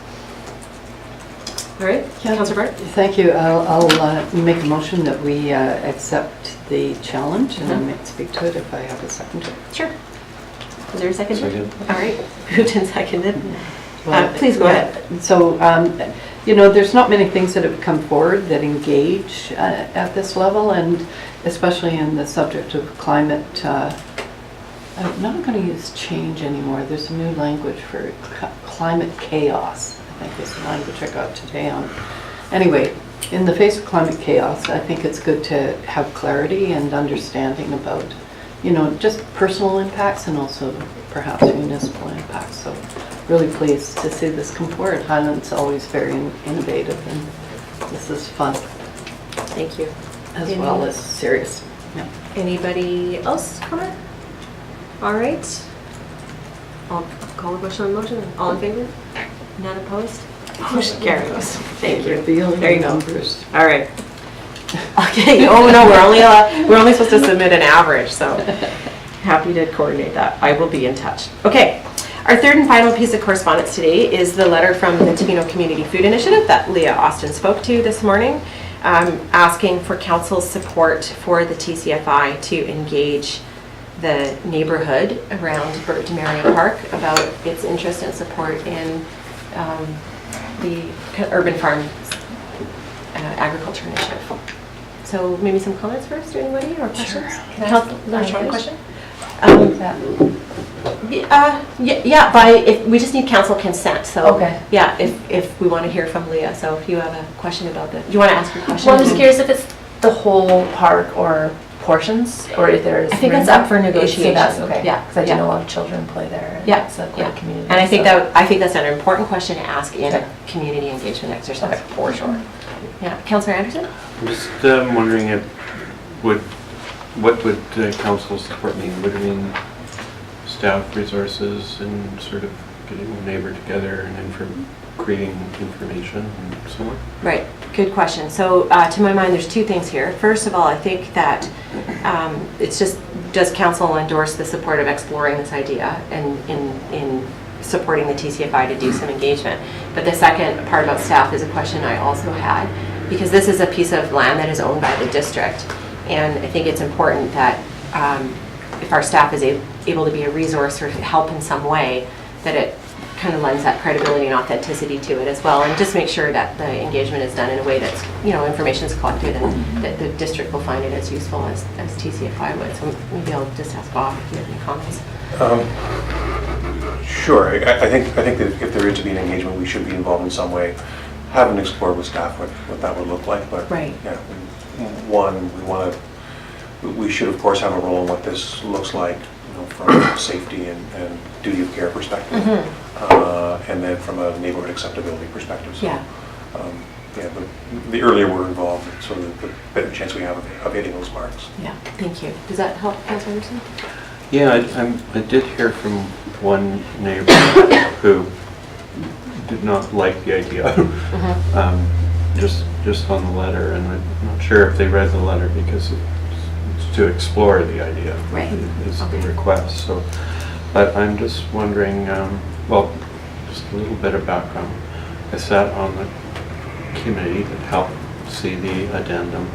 S2: All right,
S7: Yeah.
S2: Councilor Bert?
S7: thank you. I'll make a motion that we accept the challenge, and I might speak to it if I have a second.
S2: Sure. Is there a second?
S8: Second.
S2: All right, moved and seconded.
S7: Well,
S2: Please go
S7: yeah.
S2: ahead.
S7: So, you know, there's not many things that have come forward that engage at this level, and especially in the subject of climate. I'm not going to use change anymore. There's a new language for climate chaos, I think is the language I got today on. Anyway, in the face of climate chaos, I think it's good to have clarity and understanding about, you know, just personal impacts and also perhaps municipal impacts. So really pleased to see this come forward. Highland's always very innovative, and this is fun
S2: Thank you.
S7: as well as serious. Yeah.
S2: Anybody else comment? All right. I'll call the question on the motion. All in favor? None opposed? Motion carries. Thank you.
S7: Revealing
S2: There you go.
S7: numbers.
S2: All right. Okay. Oh no, we're only supposed to submit an average, so happy to coordinate that. I will be in touch. Okay. Our third and final piece of correspondence today is the letter from the Tofino Community Food Initiative that Leah Austin spoke to this morning, asking for council's support for the TCFI to engage the neighborhood around Bert Demeria Park about its interest and support in the urban farm agriculture initiative. So maybe some comments first, anybody, or questions?
S6: Councilor Sean,
S2: question?
S6: question?
S2: Yeah, we just need council consent, so.
S6: Okay.
S2: Yeah, if we want to hear from Leah, so if you have a question about that, do you want to ask your question?
S6: Well, I'm just curious if it's the whole park or portions, or if there's.
S2: I think
S6: room
S2: that's up for
S6: So
S2: negotiation.
S6: that's okay.
S2: Yeah,
S6: Because I do
S2: yeah.
S6: know a lot of children play there. And
S2: Yeah,
S6: it's a
S2: yeah.
S6: great community.
S2: And I think
S6: so-
S2: I think that's an important question to ask in
S6: Okay.
S2: a community engagement exercise,
S6: Okay.
S2: for sure. Yeah, Councillor Anderson?
S8: I'm just wondering what would council support mean? Would it mean staff resources and sort of getting the neighbor together and creating information and so on?
S2: Right, good question. So to my mind, there's two things here. First of all, I think that it's just, does council endorse the support of exploring this idea and in supporting the TCFI to do some engagement? But the second part about staff is a question I also had, because this is a piece of land that is owned by the district. And I think it's important that if our staff is able to be a resource or help in some way, that it kind of lends that credibility and authenticity to it as well, and just make sure that the engagement is done in a way that's, you know, information is collected and that the district will find it as useful as TCFI would. So maybe I'll just ask Bob if you have any comments.
S11: Sure. I think that if there is to be an engagement, we should be involved in some way. Haven't explored with staff what that would look like, but
S2: Right.
S11: yeah, we should of course have a role in what this looks like, you know, from a safety and duty of care perspective, and then from a neighborhood acceptability perspective. So,
S2: Yeah.
S11: yeah, but the earlier we're involved, sort of the better chance we have of hitting those marks.
S2: Yeah, thank you. Does that help, Councilor Anderson?
S8: Yeah, I did hear from one neighbor who did not like the idea, just on the letter, and I'm not sure if they read the letter because it's to explore the idea.
S2: Right.
S8: Is the request. So, but I'm just wondering, well, just a little bit of background. I sat on the committee that helped see the addendum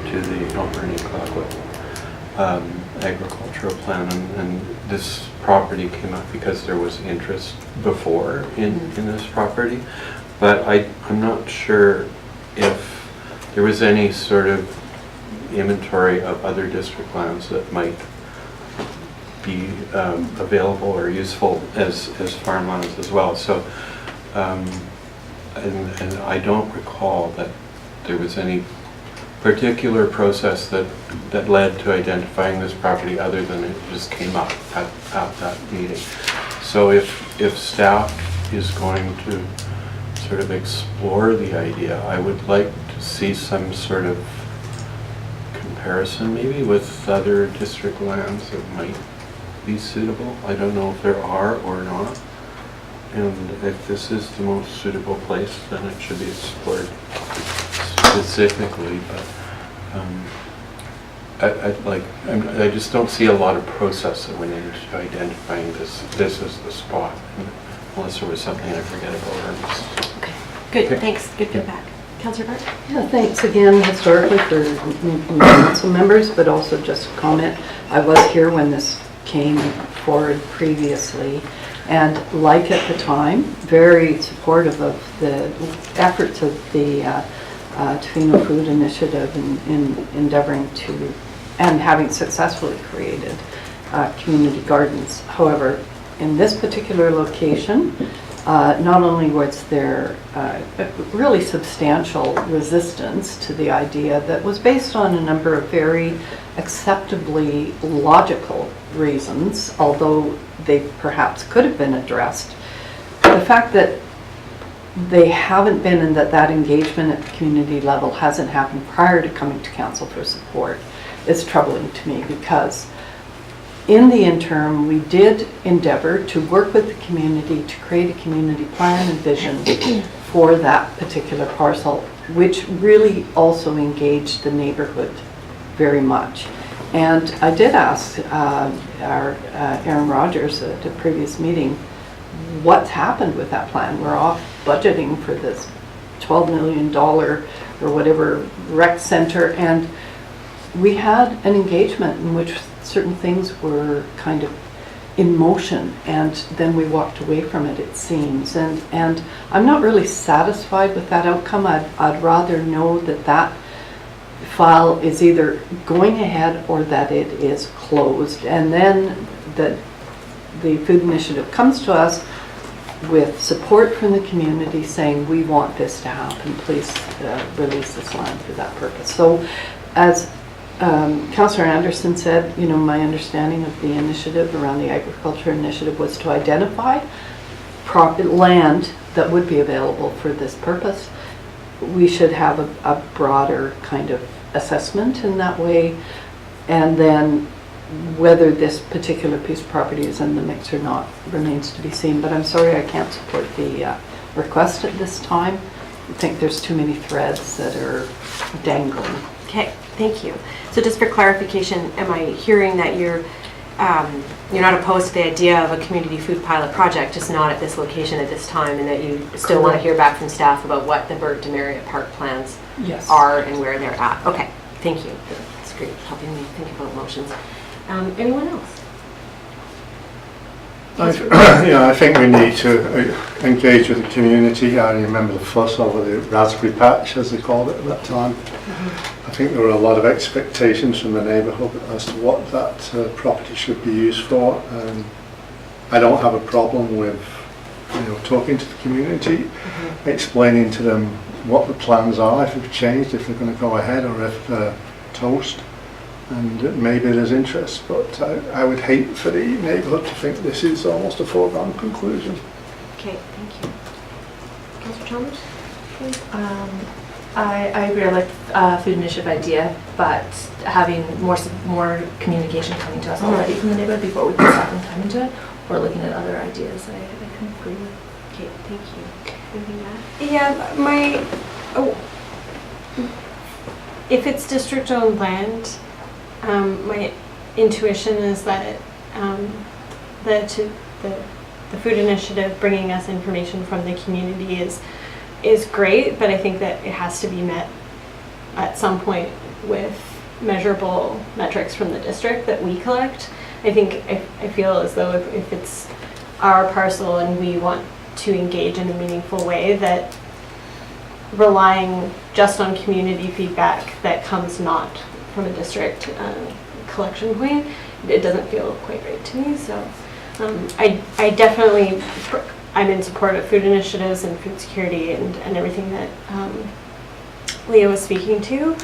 S8: to the Tla-o-qui-aht agricultural plan, and this property came up because there was interest before in this property, but I'm not sure if there was any sort of inventory of other district lands that might be available or useful as farmlands as well. So, and I don't recall that there was any particular process that led to identifying this property other than it just came up at that meeting. So if staff is going to sort of explore the idea, I would like to see some sort of comparison maybe with other district lands that might be suitable. I don't know if there are or not. And if this is the most suitable place, then it should be explored specifically, but I just don't see a lot of process that went into identifying this as the spot, unless there was something I forget about or missed.
S2: Okay, good,
S8: Okay.
S2: thanks, good feedback. Councillor Bert?
S7: Yeah, thanks again historically for council members, but also just a comment. I was here when this came forward previously, and like at the time, very supportive of the efforts of the Tofino Food Initiative in endeavoring to, and having successfully created community gardens. However, in this particular location, not only was there really substantial resistance to the idea that was based on a number of very acceptably logical reasons, although they perhaps could have been addressed. The fact that they haven't been, and that engagement at the community level hasn't happened prior to coming to council for support is troubling to me, because in the interim, we did endeavor to work with the community to create a community plan and vision for that particular parcel, which really also engaged the neighborhood very much. And I did ask our Aaron Rogers at a previous meeting, what's happened with that plan? We're off budgeting for this $12 million or whatever rec center, and we had an engagement in which certain things were kind of in motion, and then we walked away from it, it seems. And I'm not really satisfied with that outcome. I'd rather know that that file is either going ahead or that it is closed, and then that the food initiative comes to us with support from the community saying, we want this to happen, please release this land for that purpose. So as Councillor Anderson said, you know, my understanding of the initiative around the agriculture initiative was to identify land that would be available for this purpose. We should have a broader kind of assessment in that way, and then whether this particular piece of property is in the mix or not remains to be seen. But I'm sorry I can't support the request at this time. I think there's too many threads that are dangling.
S2: Okay, thank you. So just for clarification, am I hearing that you're not opposed to the idea of a community food pilot project, just not at this location at this time, and that you still want to hear back from staff about what the Bert Demeria Park plans are and where they're at? Okay, thank you. That's great, helping me think about motions. Anyone else?
S12: I think we need to engage with the community. I remember the fuss over the raspberry patch, as they called it at that time. I think there were a lot of expectations from the neighbourhood as to what that property should be used for. I don't have a problem with talking to the community, explaining to them what the plans are, if they've changed, if they're going to go ahead or if they're toast. And maybe there's interest, but I would hate for the neighbourhood to think this is almost a foregone conclusion.
S2: Okay, thank you. Councillor Chalmers?
S6: I agree, I like food initiative idea, but having more communication coming to us already from the neighborhood before we can start time into it, or looking at other ideas, I can agree with.
S2: Okay, thank you. Anything to add?
S13: Yeah, if it's district-owned land, my intuition is that the food initiative bringing us information from the community is great, but I think that it has to be met at some point with measurable metrics from the district that we collect. I feel as though if it's our parcel and we want to engage in a meaningful way, that relying just on community feedback that comes not from a district collection point, it doesn't feel quite right to me. So I definitely, I'm in support of food initiatives and food security and everything that Leah was speaking to,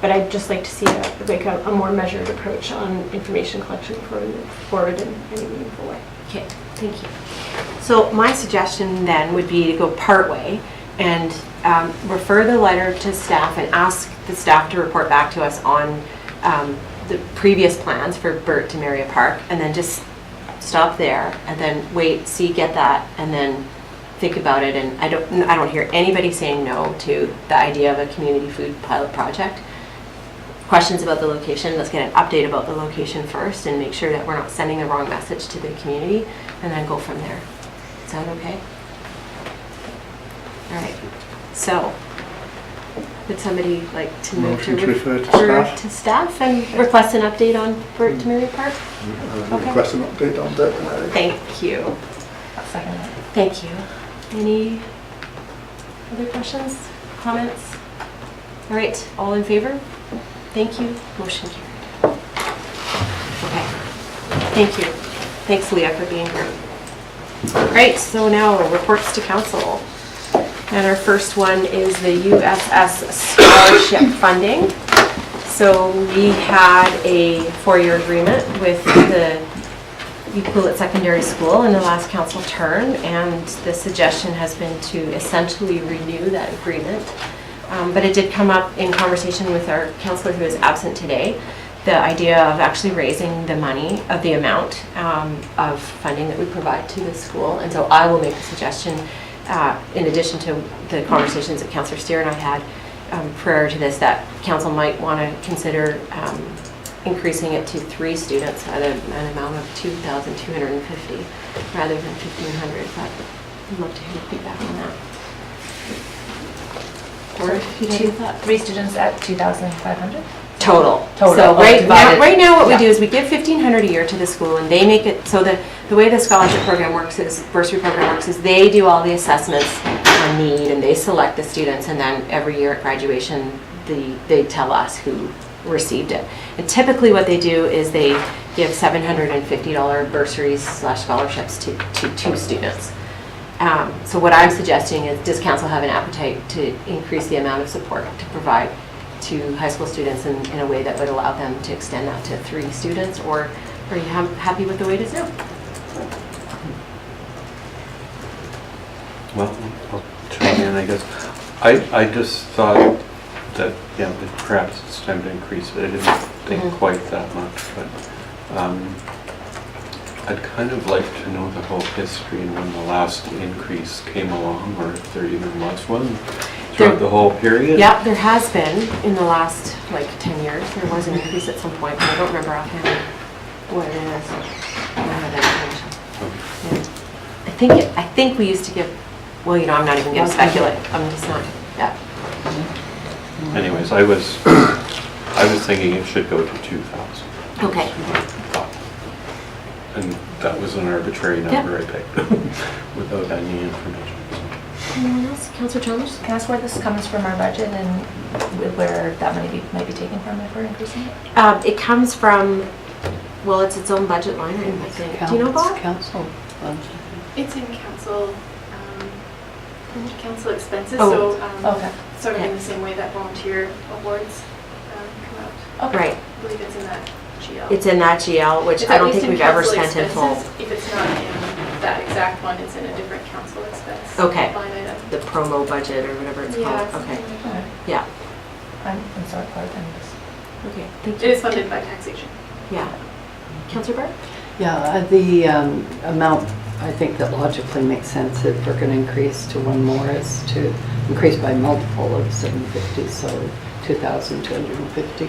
S13: but I'd just like to see a more measured approach on information collection before we move forward in any meaningful way.
S2: Okay, thank you. So my suggestion then would be to go part way and refer the letter to staff and ask the staff to report back to us on the previous plans for Bert Demeria Park, and then just stop there, and then wait, see, get that, and then think about it. And I don't hear anybody saying no to the idea of a community food pilot project. Questions about the location, let's get an update about the location first and make sure that we're not sending the wrong message to the community, and then go from there. Sound okay? All right, so would somebody like to move
S12: Motion to refer to staff.
S2: And request an update on Bert Demeria Park? Okay.
S12: Request an update on Demeria.
S2: Thank you. Thank you. Any other questions, comments? All right, all in favor? Thank you. Motion carried. Okay. Thank you. Thanks, Leah, for being here. All right, so now reports to council. And our first one is the USS scholarship funding. So we had a 4-year agreement with the Equal Secondary School in the last council term, and the suggestion has been to essentially renew that agreement. But it did come up in conversation with our councillor who is absent today, the idea of actually raising the money of the amount of funding that we provide to the school. And so I will make a suggestion in addition to the conversations that Councillor Steer and I had prior to this, that council might want to consider increasing it to 3 students at an amount of $2,250 rather than $1,500. But I'd love to hear feedback on that. Or if you have a thought.
S6: 3 students at 2,500?
S2: Total.
S6: Total.
S2: So
S6: Okay,
S2: right now what we
S6: yeah.
S2: do is we give $1,500 a year to the school, and they make it so that the way the scholarship program works is, bursary program works is, they do all the assessments on need and they select the students, and then every year at graduation they tell us who received it. And typically what they do is they give $750 bursaries / scholarships to 2 students. So what I'm suggesting is, does council have an appetite to increase the amount of support to provide to high school students in a way that would allow them to extend that to 3 students, or are you happy with the way it is now?
S8: Well, I'll chime in, I guess. I just thought that, yeah, that perhaps it's time to increase it. I didn't think quite that much, but I'd kind of like to know the whole history and when the last increase came along, or if there even was one throughout the whole period.
S2: Yeah, there has been in the last like 10 years. There was an increase at some point, but I don't remember offhand what it is. I don't have that information. Yeah. I think we used to give. Well, you know, I'm not even going to speculate. I'm just not. Yeah.
S8: Anyways, I was thinking it should go to 2,000.
S2: Okay.
S8: And that was an arbitrary number I picked without any information.
S2: Anyone else? Councillor Chalmers?
S6: Can I ask where this comes from our budget and where that money might be taken from if we're increasing it?
S2: It comes from, well, it's its own budget line item, I think. Do you know, Bob?
S7: Council.
S14: It's in council expenses,
S2: Oh.
S14: so
S6: Okay.
S14: sort of
S2: Yeah.
S14: in the same way that volunteer awards come out.
S2: Right.
S14: I believe it's in that GL.
S2: It's in that GL, which
S14: It's
S2: I
S14: at
S2: don't
S14: least
S2: think
S14: in
S2: we've ever
S14: council
S2: spent in full.
S14: expenses. If it's not in that exact one, it's in a different council expense
S2: Okay.
S14: line item.
S2: The promo budget or whatever it's
S14: Yeah,
S2: called.
S14: something
S2: Okay.
S14: like that.
S2: Yeah.
S6: I'm sorry, part of
S2: Okay. Thank
S14: It
S2: you.
S14: is funded by taxation.
S2: Yeah. Councillor Bert?
S7: Yeah, the amount, I think that logically makes sense if we're going to increase to one more is to increase by multiple of 750, so 2,250.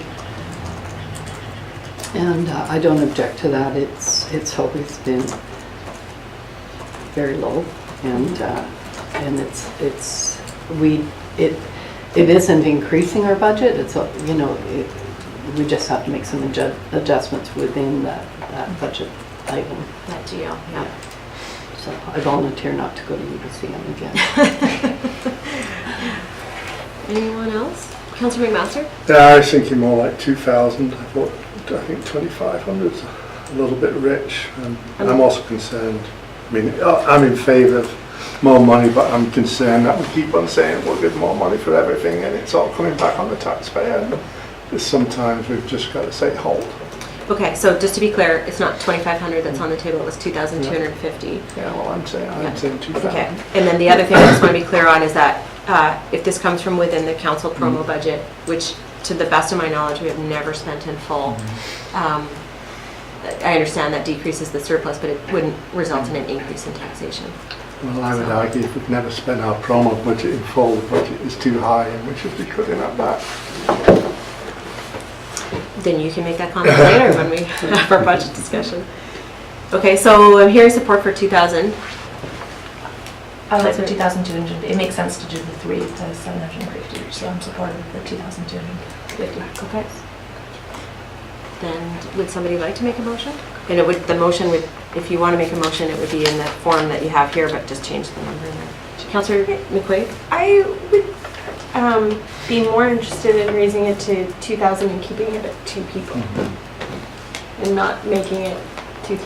S7: And I don't object to that. It's always been very low, and it isn't increasing our budget. It's we just have to make some adjustments within that budget item.
S2: That GL, yeah.
S7: So I volunteer not to go to UBCM again.
S2: Anyone else? Councillor McMaster?
S12: Yeah, I was thinking more like 2,000. I think 2,500 is a little bit rich. And I'm also concerned. I mean, I'm in favour of more money, but I'm concerned that we keep on saying we'll give more money for everything, and it's all coming back on the taxpayer. And sometimes we've just got to say hold.
S2: Okay, so just to be clear, it's not 2,500 that's on the table, it was 2,250.
S12: Yeah, well, I'm saying 2,000.
S2: Okay, and then the other thing I just want to be clear on is that if this comes from within the council promo budget, which to the best of my knowledge we have never spent in full, I understand that decreases the surplus, but it wouldn't result in an increase in taxation.
S12: Well, I would argue if we've never spent our promo budget in full, the budget is too high and we should be cutting that back.
S2: Then you can make that comment later when we have our budget discussion. Okay, so I'm hearing support for 2,000.
S6: I like the 2,200. It makes sense to do the 3 to 750, so I'm supportive of the 2,250.
S2: Okay. Then would somebody like to make a motion? And it would, the motion would, if you want to make a motion, it would be in the form that you have here, but just change the number in there. Councillor McQuaid?
S13: I would be more interested in raising it to 2,000 and keeping it at 2 people and not making it 2.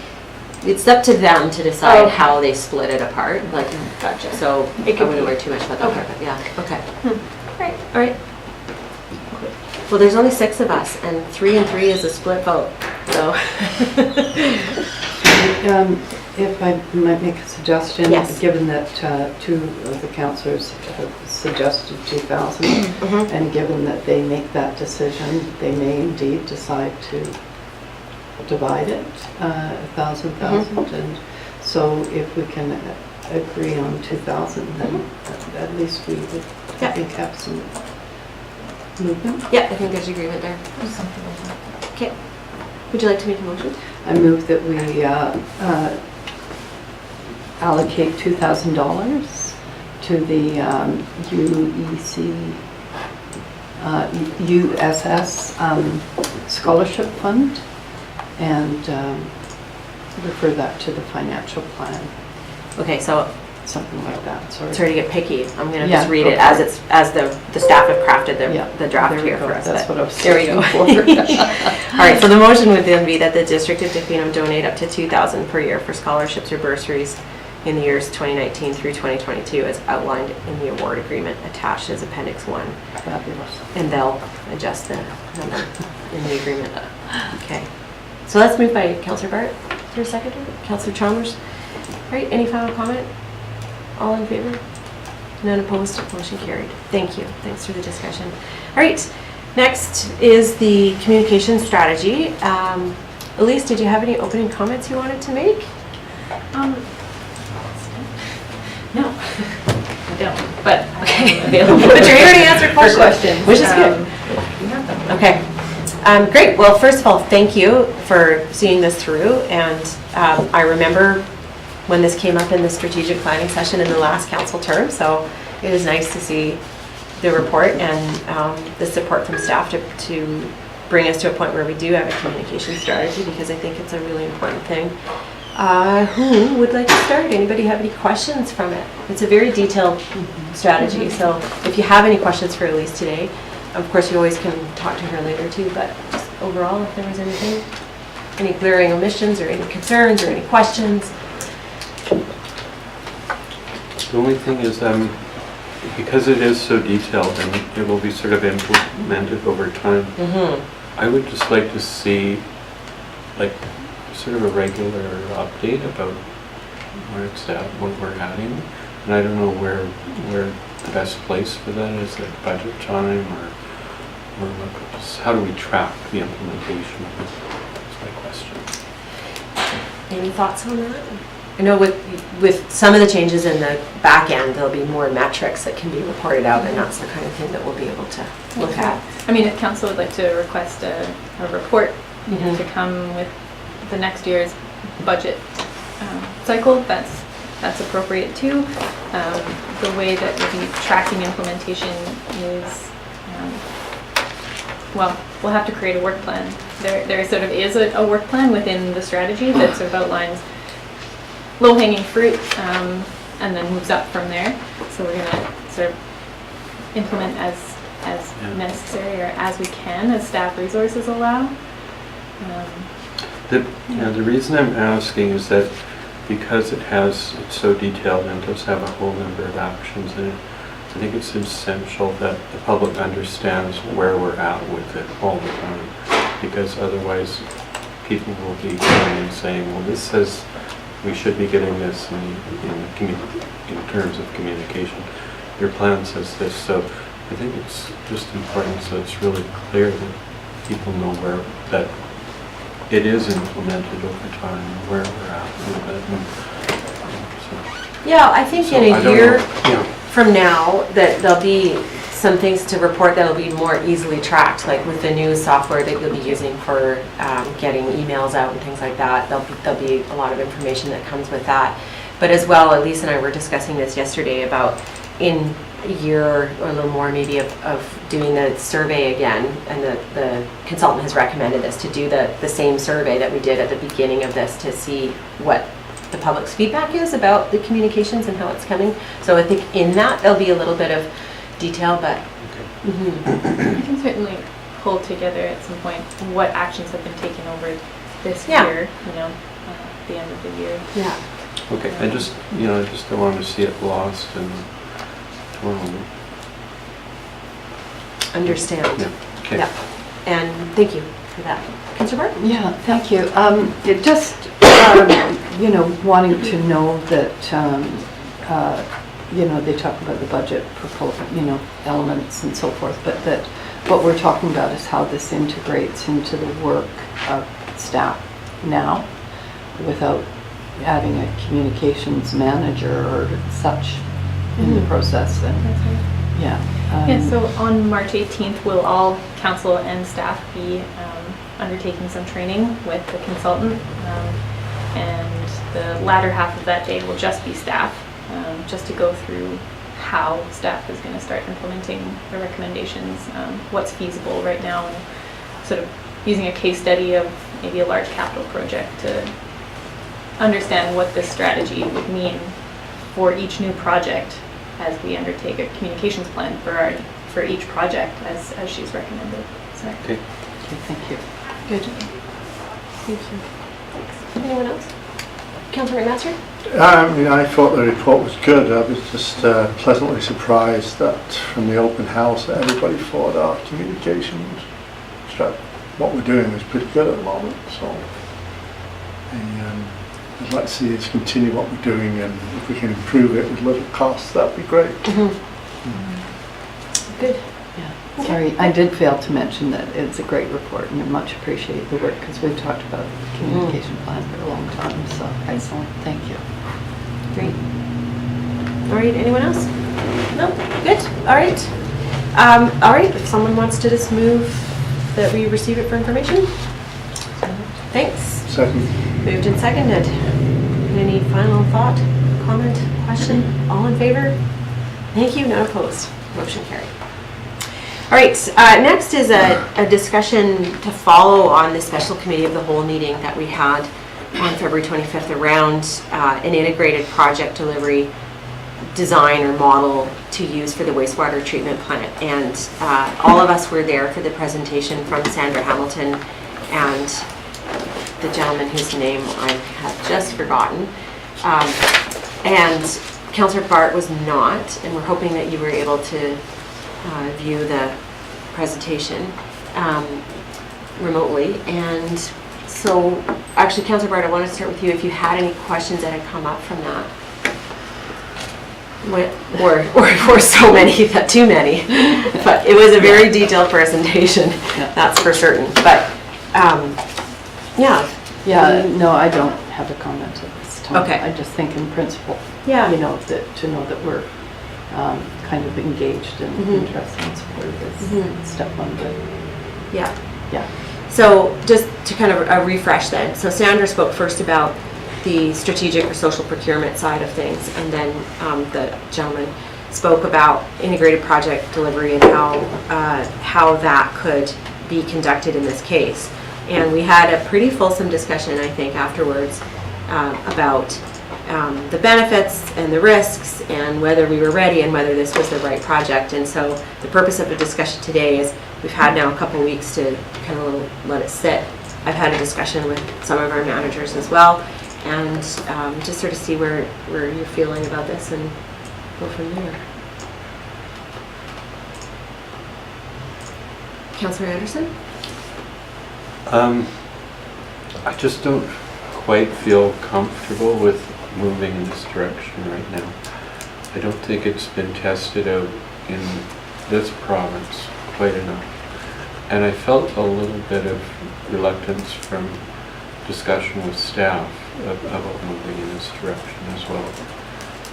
S2: It's up to them to decide
S13: Oh.
S2: how they split it apart. Like,
S13: Gotcha.
S2: so
S13: It
S2: I
S13: could
S2: wouldn't
S13: be-
S2: worry too much about that
S13: Okay.
S2: part, but yeah, okay.
S13: Right.
S2: All right. Well, there's only 6 of us, and 3 and 3 is a split vote, so.
S7: If I might make a suggestion,
S2: Yes.
S7: given that 2 of the councillors have suggested 2,000, and given that they make that decision, they may indeed decide to divide it, 1,000, and so if we can agree on 2,000, then at least we would, I think, have some movement.
S2: Yeah, I think there's agreement there. Okay. Would you like to make a motion?
S7: I move that we allocate $2,000 to the USS Scholarship Fund and refer that to the financial plan,
S2: Okay, so
S7: something like that. Sorry.
S2: sorry to get picky. I'm going to
S7: Yeah,
S2: just read
S7: go
S2: it
S7: for
S2: as
S7: it.
S2: it's as the staff have crafted the draft
S7: There we
S2: here
S7: go.
S2: for us.
S7: That's
S2: but
S7: what I was
S2: there we go.
S7: looking for.
S2: All right, so the motion would then be that the District of Tofino donate up to $2,000 per year for scholarships or bursaries in the years 2019 through 2022 as outlined in the award agreement attached as Appendix 1.
S7: Fabulous.
S2: And they'll adjust the number in the agreement. Okay. So that's moved by Councillor Bert. Is there a seconder? Councillor Chalmers. All right, any final comment? All in favor? None opposed? Motion carried. Thank you. Thanks for the discussion. All right, next is the communication strategy. Elise, did you have any opening comments you wanted to make?
S6: No, I don't, but
S2: Okay, available. But you're here to answer questions. Which is good.
S6: You have them.
S2: Okay. Great. Well, first of all, thank you for seeing this through. And I remember when this came up in the strategic planning session in the last council term. So it is nice to see the report and the support from staff to bring us to a point where we do have a communication strategy, because I think it's a really important thing. Who would like to start? Anybody have any questions from it? It's a very detailed strategy. So if you have any questions for Elise today, of course you always can talk to her later too, but just overall, if there was anything, any glaring omissions or any concerns or any questions.
S8: The only thing is, because it is so detailed and it will be sort of implemented over time, I would just like to see like sort of a regular update about where it's at, what we're adding. And I don't know where the best place for that is, like budget time or how do we track the implementation of it? That's my question.
S2: Any thoughts on that? I know with some of the changes in the back end, there'll be more metrics that can be reported out, and that's the kind of thing that we'll be able to look at.
S5: I mean, if council would like to request a report to come with the next year's budget cycle, that's appropriate too. The way that we'll be tracking implementation is, well, we'll have to create a work plan. There sort of is a work plan within the strategy that sort of outlines low-hanging fruit and then moves up from there. So we're going to sort of implement as necessary or as we can, as staff resources allow.
S8: The reason I'm asking is that because it's so detailed and does have a whole number of actions in it, I think it's essential that the public understands where we're at with it all the time, because otherwise people will be coming and saying, well, this says we should be getting this in terms of communication. Your plan says this, so I think it's just important so it's really clear that people know where that it is implemented over time, where we're at a little bit.
S2: Yeah, I think
S8: So
S2: in
S8: I
S2: a
S8: don't
S2: year
S8: know. Yeah.
S2: from now, that there'll be some things to report that'll be more easily tracked, like with the new software that you'll be using for getting emails out and things like that. There'll be a lot of information that comes with that. But as well, Elise and I were discussing this yesterday about in a year or a little more maybe of doing the survey again, and the consultant has recommended us to do the same survey that we did at the beginning of this to see what the public's feedback is about the communications and how it's coming. So I think in that there'll be a little bit of detail, but
S14: I can certainly pull together at some point what actions have been taken over this
S2: Yeah.
S14: year, at the end of the year.
S2: yeah.
S8: Okay, I just don't want to see it lost and
S2: Understand.
S8: Yeah, okay.
S2: Yeah. And thank you for that. Councillor Bart?
S7: Yeah, thank you. It just, wanting to know that, they talk about the budget proposal, elements and so forth, but that what we're talking about is how this integrates into the work of staff now without adding a communications manager or such in the process. And yeah.
S14: So on March 18th, will all council and staff be undertaking some training with the consultant, and the latter half of that day will just be staff, just to go through how staff is going to start implementing the recommendations, what's feasible right now, and sort of using a case study of maybe a large capital project to understand what this strategy would mean for each new project as we undertake a communications plan for each project as she's recommended. So.
S8: Okay.
S7: Thank you.
S2: Good. Thank you. Anyone else? Councillor McMaster?
S12: I thought the report was good. I was just pleasantly surprised that from the open house that everybody thought our communications what we're doing is pretty good at the moment. So I'd like to see us continue what we're doing, and if we can improve it with little costs, that'd be great.
S2: Good.
S7: Yeah. Sorry, I did fail to mention that it's a great report and I much appreciate the work because we've talked about the communication plan for a long time. So excellent. Thank you.
S2: Great. All right, anyone else? No? Good. All right. All right, if someone wants to just move that we receive it for information. Thanks.
S12: Second.
S2: Moved and seconded. Any final thought, comment, question? All in favor? Thank you, none opposed. Motion carried. All right, next is a discussion to follow on the special committee of the whole meeting that we had on February 25th around an integrated project delivery design or model to use for the wastewater treatment plant. And all of us were there for the presentation from Sandra Hamilton and the gentleman whose name I have just forgotten. And Councillor Bart was not, and we're hoping that you were able to view the presentation remotely. And so, actually, Councillor Bart, I want to start with you if you had any questions that had come up from that. Or so many, too many. But it was a very detailed presentation, that's for certain. But, yeah.
S7: Yeah, no, I don't have a comment at this time.
S2: Okay.
S7: I just think in principle,
S2: Yeah.
S7: that to know that we're kind of engaged and interested and supportive is step one. But
S2: Yeah.
S7: yeah.
S2: So just to kind of refresh then. So Sandra spoke first about the strategic or social procurement side of things, and then the gentleman spoke about integrated project delivery and how that could be conducted in this case. And we had a pretty fulsome discussion, I think, afterwards about the benefits and the risks and whether we were ready and whether this was the right project. And so the purpose of the discussion today is we've had now a couple weeks to kind of let it sit. I've had a discussion with some of our managers as well, and just sort of see where you're feeling about this and go from there. Councillor Anderson?
S8: I just don't quite feel comfortable with moving in this direction right now. I don't think it's been tested out in this province quite enough. And I felt a little bit of reluctance from discussion with staff about moving in this direction as well.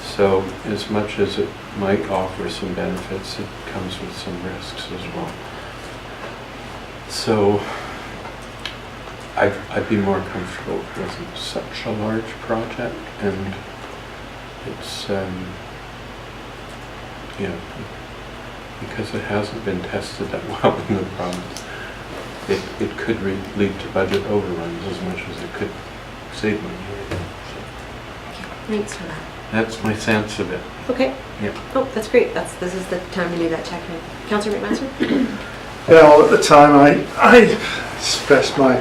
S8: So as much as it might offer some benefits, it comes with some risks as well. So I'd be more comfortable with such a large project, and it's, because it hasn't been tested that well in the province, it could lead to budget overruns as much as it could save money.
S2: Thanks for that.
S8: That's my sense of it.
S2: Okay.
S8: Yeah.
S2: Oh, that's great. This is the time to do that check-in. Councillor McMaster?
S12: Yeah, well, at the time I expressed my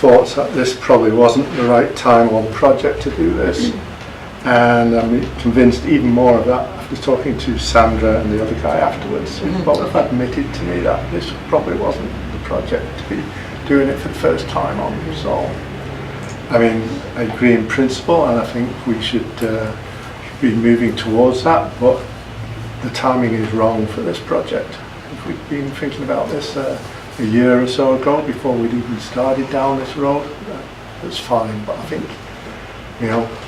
S12: thoughts that this probably wasn't the right time or project to do this. And I'm convinced even more of that after talking to Sandra and the other guy afterwards, who both admitted to me that this probably wasn't the project to be doing it for the first time on. So, I mean, I agree in principle, and I think we should be moving towards that, but the timing is wrong for this project. If we'd been thinking about this a year or so ago, before we'd even started down this road, that's fine, but I think,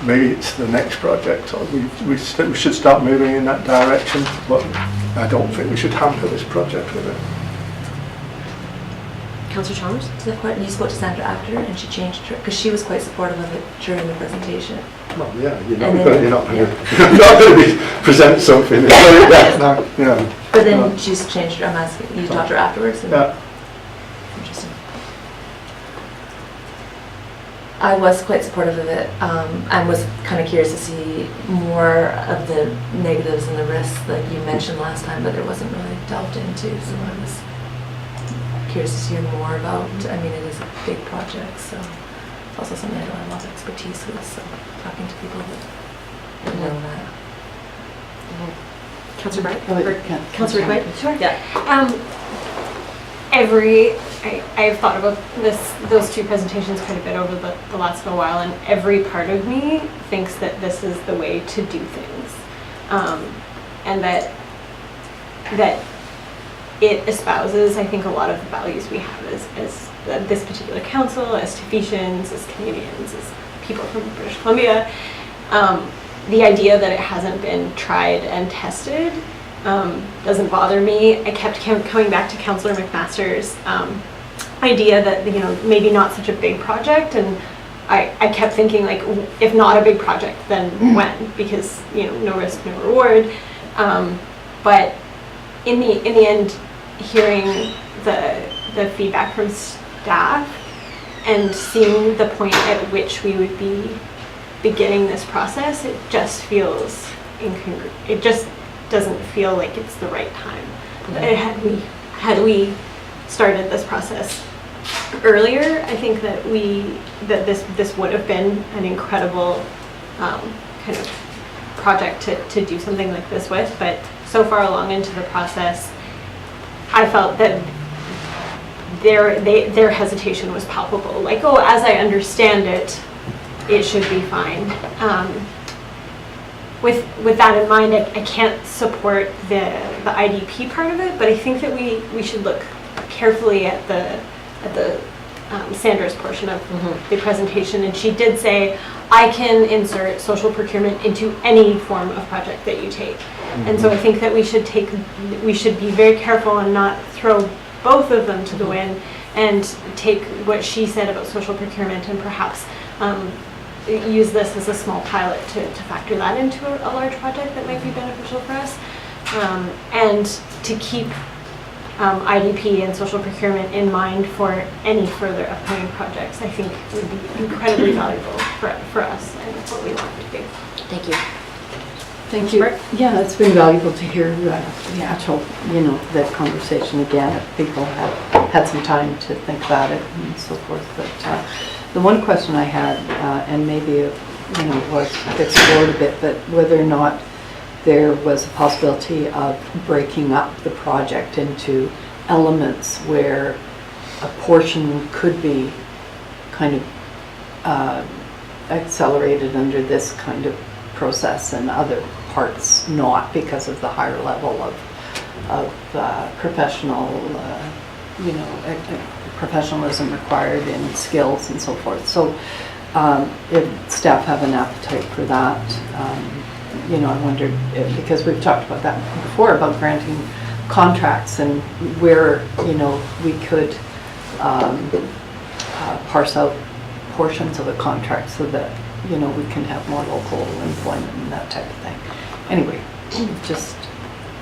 S12: maybe it's the next project, or we should start moving in that direction, but I don't think we should hamper this project with it.
S2: Councillor Chalmers?
S6: Is that correct? And you spoke to Sandra after, and she changed her, because she was quite supportive of it during the presentation.
S12: Well, yeah, you're
S6: And
S12: not
S6: then-
S12: going to present something and say that now,
S6: But then she's changed her, I'm asking, you talked to her afterwards? and-
S12: Yeah.
S6: Interesting. I was quite supportive of it, and was kind of curious to see more of the negatives and the risks like you mentioned last time, but it wasn't really delved into, so I was curious to hear more about. I mean, it is a big project, so it's also something I don't have a lot of expertise with, so talking to people that know that.
S2: Councillor Bert?
S7: Oh,
S2: Or
S7: yeah,
S2: Councillor White?
S6: Sure.
S2: Yeah.
S13: I've thought about those two presentations quite a bit over the last little while, and every part of me thinks that this is the way to do things, and that it espouses, I think, a lot of the values we have as this particular council, as Tofetians, as Canadians, as people from British Columbia. The idea that it hasn't been tried and tested doesn't bother me. I kept coming back to Councillor McMaster's idea that, maybe not such a big project, and I kept thinking, like, if not a big project, then when? Because, no risk, no reward. But in the end, hearing the feedback from staff and seeing the point at which we would be beginning this process, it just feels incongruent. It just doesn't feel like it's the right time. Had we started this process earlier, I think that this would have been an incredible kind of project to do something like this with. But so far along into the process, I felt that their hesitation was palpable. Like, oh, as I understand it, it should be fine. With that in mind, I can't support the IDP part of it, but I think that we should look carefully at the Sandra's portion of the presentation, and she did say, I can insert social procurement into any form of project that you take. And so I think that we should be very careful and not throw both of them to the wind, and take what she said about social procurement and perhaps use this as a small pilot to factor that into a large project that might be beneficial for us, and to keep IDP and social procurement in mind for any further upcoming projects. I think would be incredibly valuable for us and what we want to do.
S2: Thank you.
S7: Thank you. Yeah, it's been valuable to hear the actual, that conversation again. If people have had some time to think about it and so forth. But the one question I had, and maybe it, was explored a bit, but whether or not there was a possibility of breaking up the project into elements where a portion could be kind of accelerated under this kind of process and other parts not, because of the higher level of professional, professionalism required in skills and so forth. So if staff have an appetite for that, you know, I wondered, because we've talked about that before, about granting contracts and where, you know, we could parse out portions of a contract so that, you know, we can have more local employment and that type of thing. Anyway, just...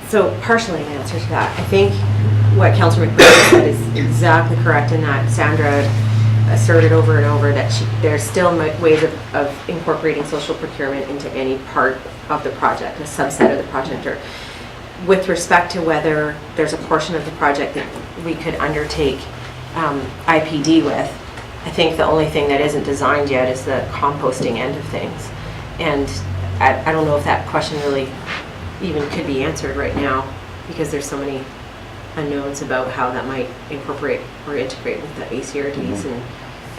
S2: So partially an answer to that. I think what Councillor McBride said is exactly correct in that Sandra asserted over and over that there's still ways of incorporating social procurement into any part of the project, a subset of the project. Or with respect to whether there's a portion of the project that we could undertake IPD with, I think the only thing that isn't designed yet is the composting end of things. And I don't know if that question really even could be answered right now, because there's so many unknowns about how that might incorporate or integrate with the ACRDs,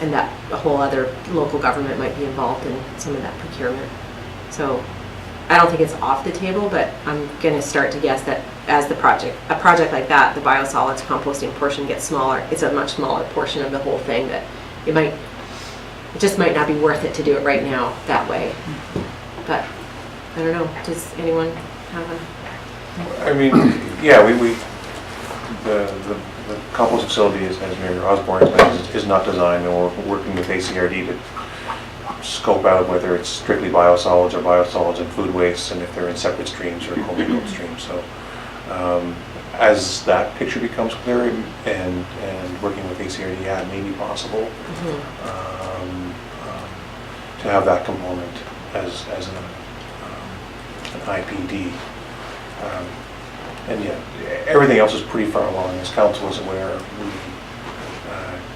S2: and that a whole other local government might be involved in some of that procurement. So I don't think it's off the table, but I'm going to start to guess that as a project like that, the biosolids composting portion gets smaller. It's a much smaller portion of the whole thing, that it just might not be worth it to do it right now that way. But I don't know, does anyone have a...
S11: I mean, yeah, the compost facility, as Mayor Osborne explained, is not designed, and we're working with ACRD to scope out whether it's strictly biosolids or biosolids and food waste, and if they're in separate streams or commingled streams. So as that picture becomes clearer, and working with ACRD, yeah, it may be possible to have that component as an IPD. And yeah, everything else is pretty far along. As council is aware, we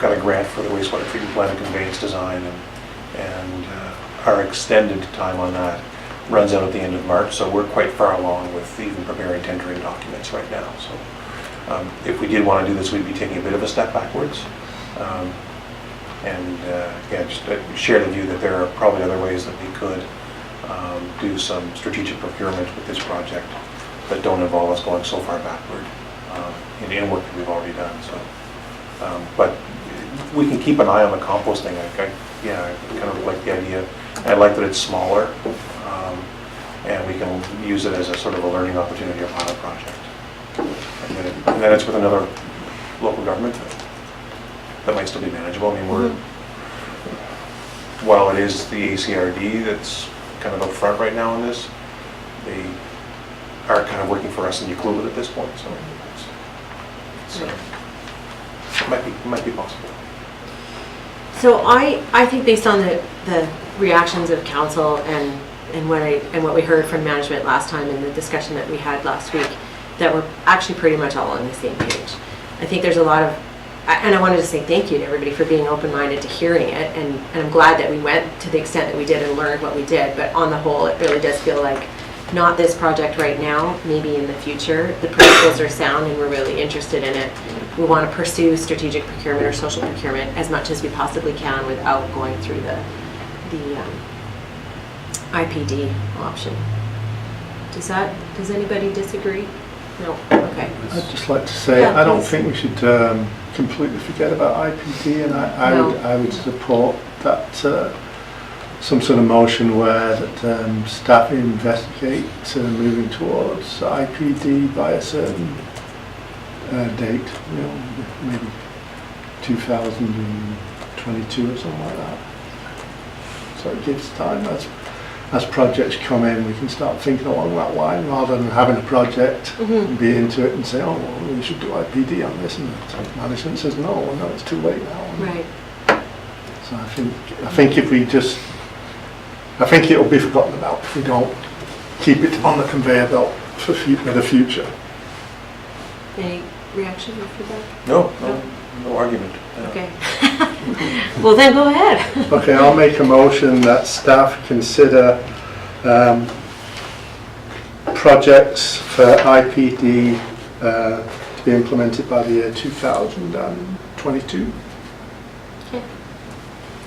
S11: got a grant for the wastewater treatment plant and conveyance design, and our extended time on that runs out at the end of March, so we're quite far along with even preparing tendering documents right now. So if we did want to do this, we'd be taking a bit of a step backwards. Yeah, just share the view that there are probably other ways that we could do some strategic procurement with this project that don't involve us going so far backward in work that we've already done. So, but we can keep an eye on the composting. I kind of like the idea. I like that it's smaller, and we can use it as a sort of a learning opportunity or pilot project. And then it's with another local government that might still be manageable. I mean, while it is the ACRD that's kind of up front right now on this, they are kind of working for us in Euclid at this point, so it might be possible.
S2: So I think based on the reactions of council and what we heard from management last time and the discussion that we had last week, that we're actually pretty much all on the same page. I think there's a lot of, and I wanted to say thank you to everybody for being open-minded to hearing it, and I'm glad that we went to the extent that we did and learned what we did, but on the whole it really does feel like not this project right now, maybe in the future. The principles are sound and we're really interested in it. We want to pursue strategic procurement or social procurement as much as we possibly can without going through the IPD option. Does anybody disagree? No? Okay.
S12: I'd just like to say,
S2: Yeah,
S12: I don't
S2: please.
S12: think we should completely forget about IPD, and I would support that some sort of motion where that staff investigate moving towards IPD by a certain date, you know, maybe 2022 or something like that. So it gives time as projects come in, we can start thinking along that line rather than having a project and be into it and say, oh, well, we should do IPD on this, and the management says no, it's too late now.
S2: Right.
S12: So I think if we just, I think it'll be forgotten about if we don't keep it on the conveyor belt for the future.
S2: Any reaction or feedback?
S11: No argument.
S2: Okay. Well then go ahead.
S12: Okay, I'll make a motion that staff consider projects for IPD to be implemented by the year 2022.
S2: Okay.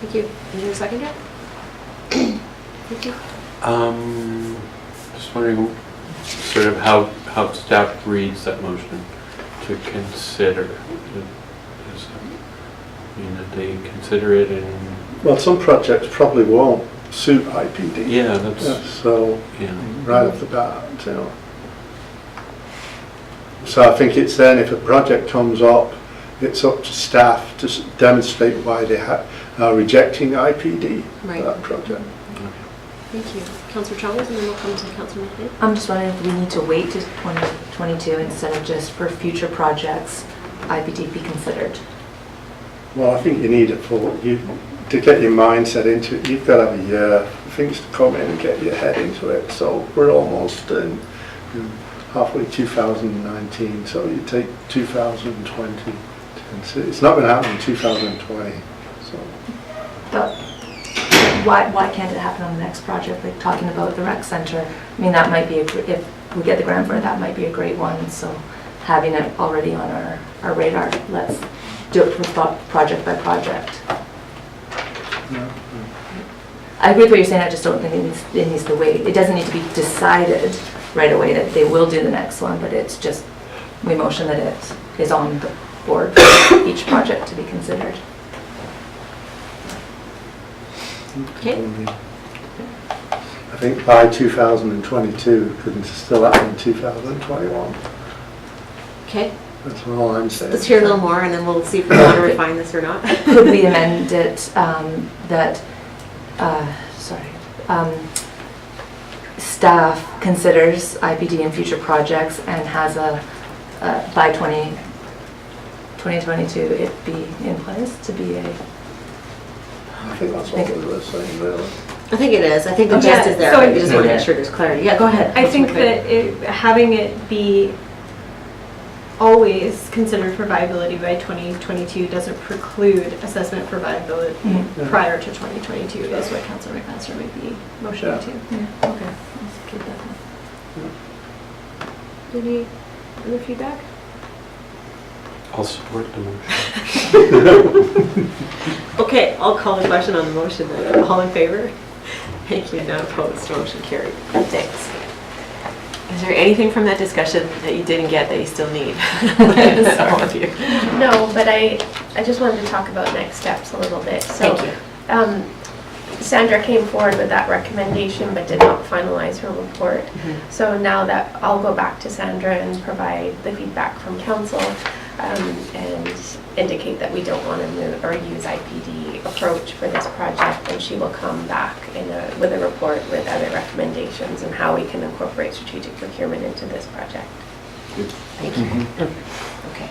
S2: Thank you. Is there a second yet? Thank you.
S8: Just wondering sort of how staff reads that motion to consider. they consider it and,
S12: Well, some projects probably won't suit IPD.
S8: yeah, that's,
S12: So,
S8: yeah.
S12: right off the bat, you know. So I think it's then, if a project comes up, it's up to staff to demonstrate why they are rejecting IPD for
S2: Right.
S12: that project.
S2: Thank you. Councillor Chalmers, and then we'll come to Councillor McLean.
S6: I'm just wondering if we need to wait to 2022 instead of just for future projects, IPD be considered.
S12: Well, I think you need it for you to get your mindset into it. You've got to have a year for things to come in and get your head into it. So we're almost in halfway 2019. So you take 2020. It's not going to happen in 2020. So.
S6: But why can't it happen on the next project? Like talking about the rec center. I mean, that might be if we get the grant for it, that might be a great one. So having it already on our radar, let's do it project by project. I agree with what you're saying. I just don't think it needs to wait. It doesn't need to be decided right away that they will do the next one, but it's just we motion that it is on the board for each project to be considered.
S2: Okay.
S12: I think by 2022, couldn't still happen in 2021.
S2: Okay.
S12: That's all I'm saying.
S2: Let's hear a little more, and then we'll see if we want to refine this or not.
S6: Could we amend it that, staff considers IPD in future projects and has a, by 2022, it be in place to be a...
S12: I think that's what we were saying, really.
S2: I think it is. I think the
S14: Okay,
S2: gist is there,
S14: so
S2: but we just want to make sure there's clarity. Yeah, go ahead.
S14: I think
S2: Councillor
S14: that having it be always considered for viability by 2022 doesn't preclude assessment for viability prior to 2022 is what Councillor McMaster might be motioning to.
S6: Okay. Let's keep that one.
S2: Any other feedback?
S8: I'll support the motion.
S2: Okay, I'll call the question on the motion then. All in favor? Thank you. None opposed. Motion carried. Thanks. Is there anything from that discussion that you didn't get that you still need? All of you.
S15: No, but I just wanted to talk about next steps a little bit. So,
S2: Thank you.
S15: Sandra came forward with that recommendation but did not finalize her report. So now that I'll go back to Sandra and provide the feedback from council and indicate that we don't want to move or use IPD approach for this project, and she will come back with a report with other recommendations and how we can incorporate strategic procurement into this project.
S2: Thank you. Okay.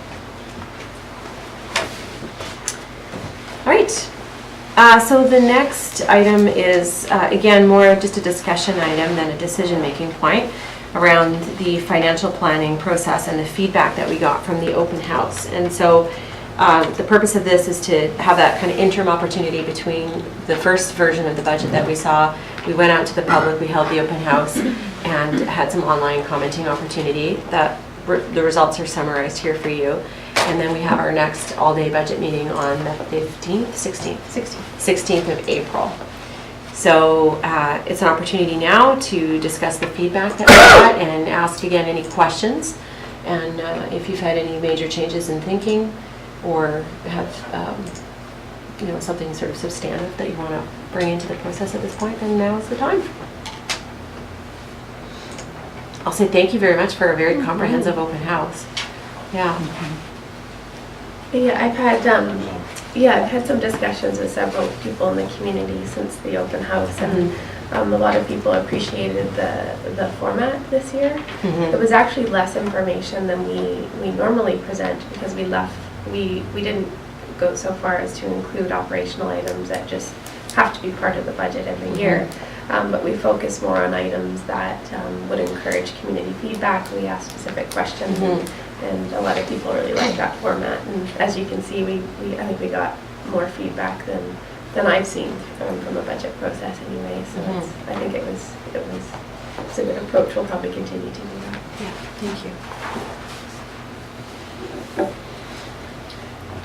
S2: All right. So the next item is, again, more just a discussion item than a decision-making point around the financial planning process and the feedback that we got from the open house. And so the purpose of this is to have that kind of interim opportunity between the first version of the budget that we saw. We went out to the public, we held the open house, and had some online commenting opportunity. That the results are summarized here for you. And then we have our next all-day budget meeting on the 15th, 16th of April. So it's an opportunity now to discuss the feedback that we got and ask again any questions. And if you've had any major changes in thinking or have something sort of substantive that you want to bring into the process at this point, then now is the time. I'll say thank you very much for a very comprehensive open house. Yeah.
S15: Yeah, I've had some discussions with several people in the community since the open house, and a lot of people appreciated the format this year. It was actually less information than we normally present because we didn't go so far as to include operational items that just have to be part of the budget every year. But we focus more on items that would encourage community feedback. We ask specific questions, and a lot of people really like that format. And as you can see, I think we got more feedback than I've seen from the budget process anyway. So I think it's a good approach. We'll probably continue to do that.
S2: Yeah, thank you.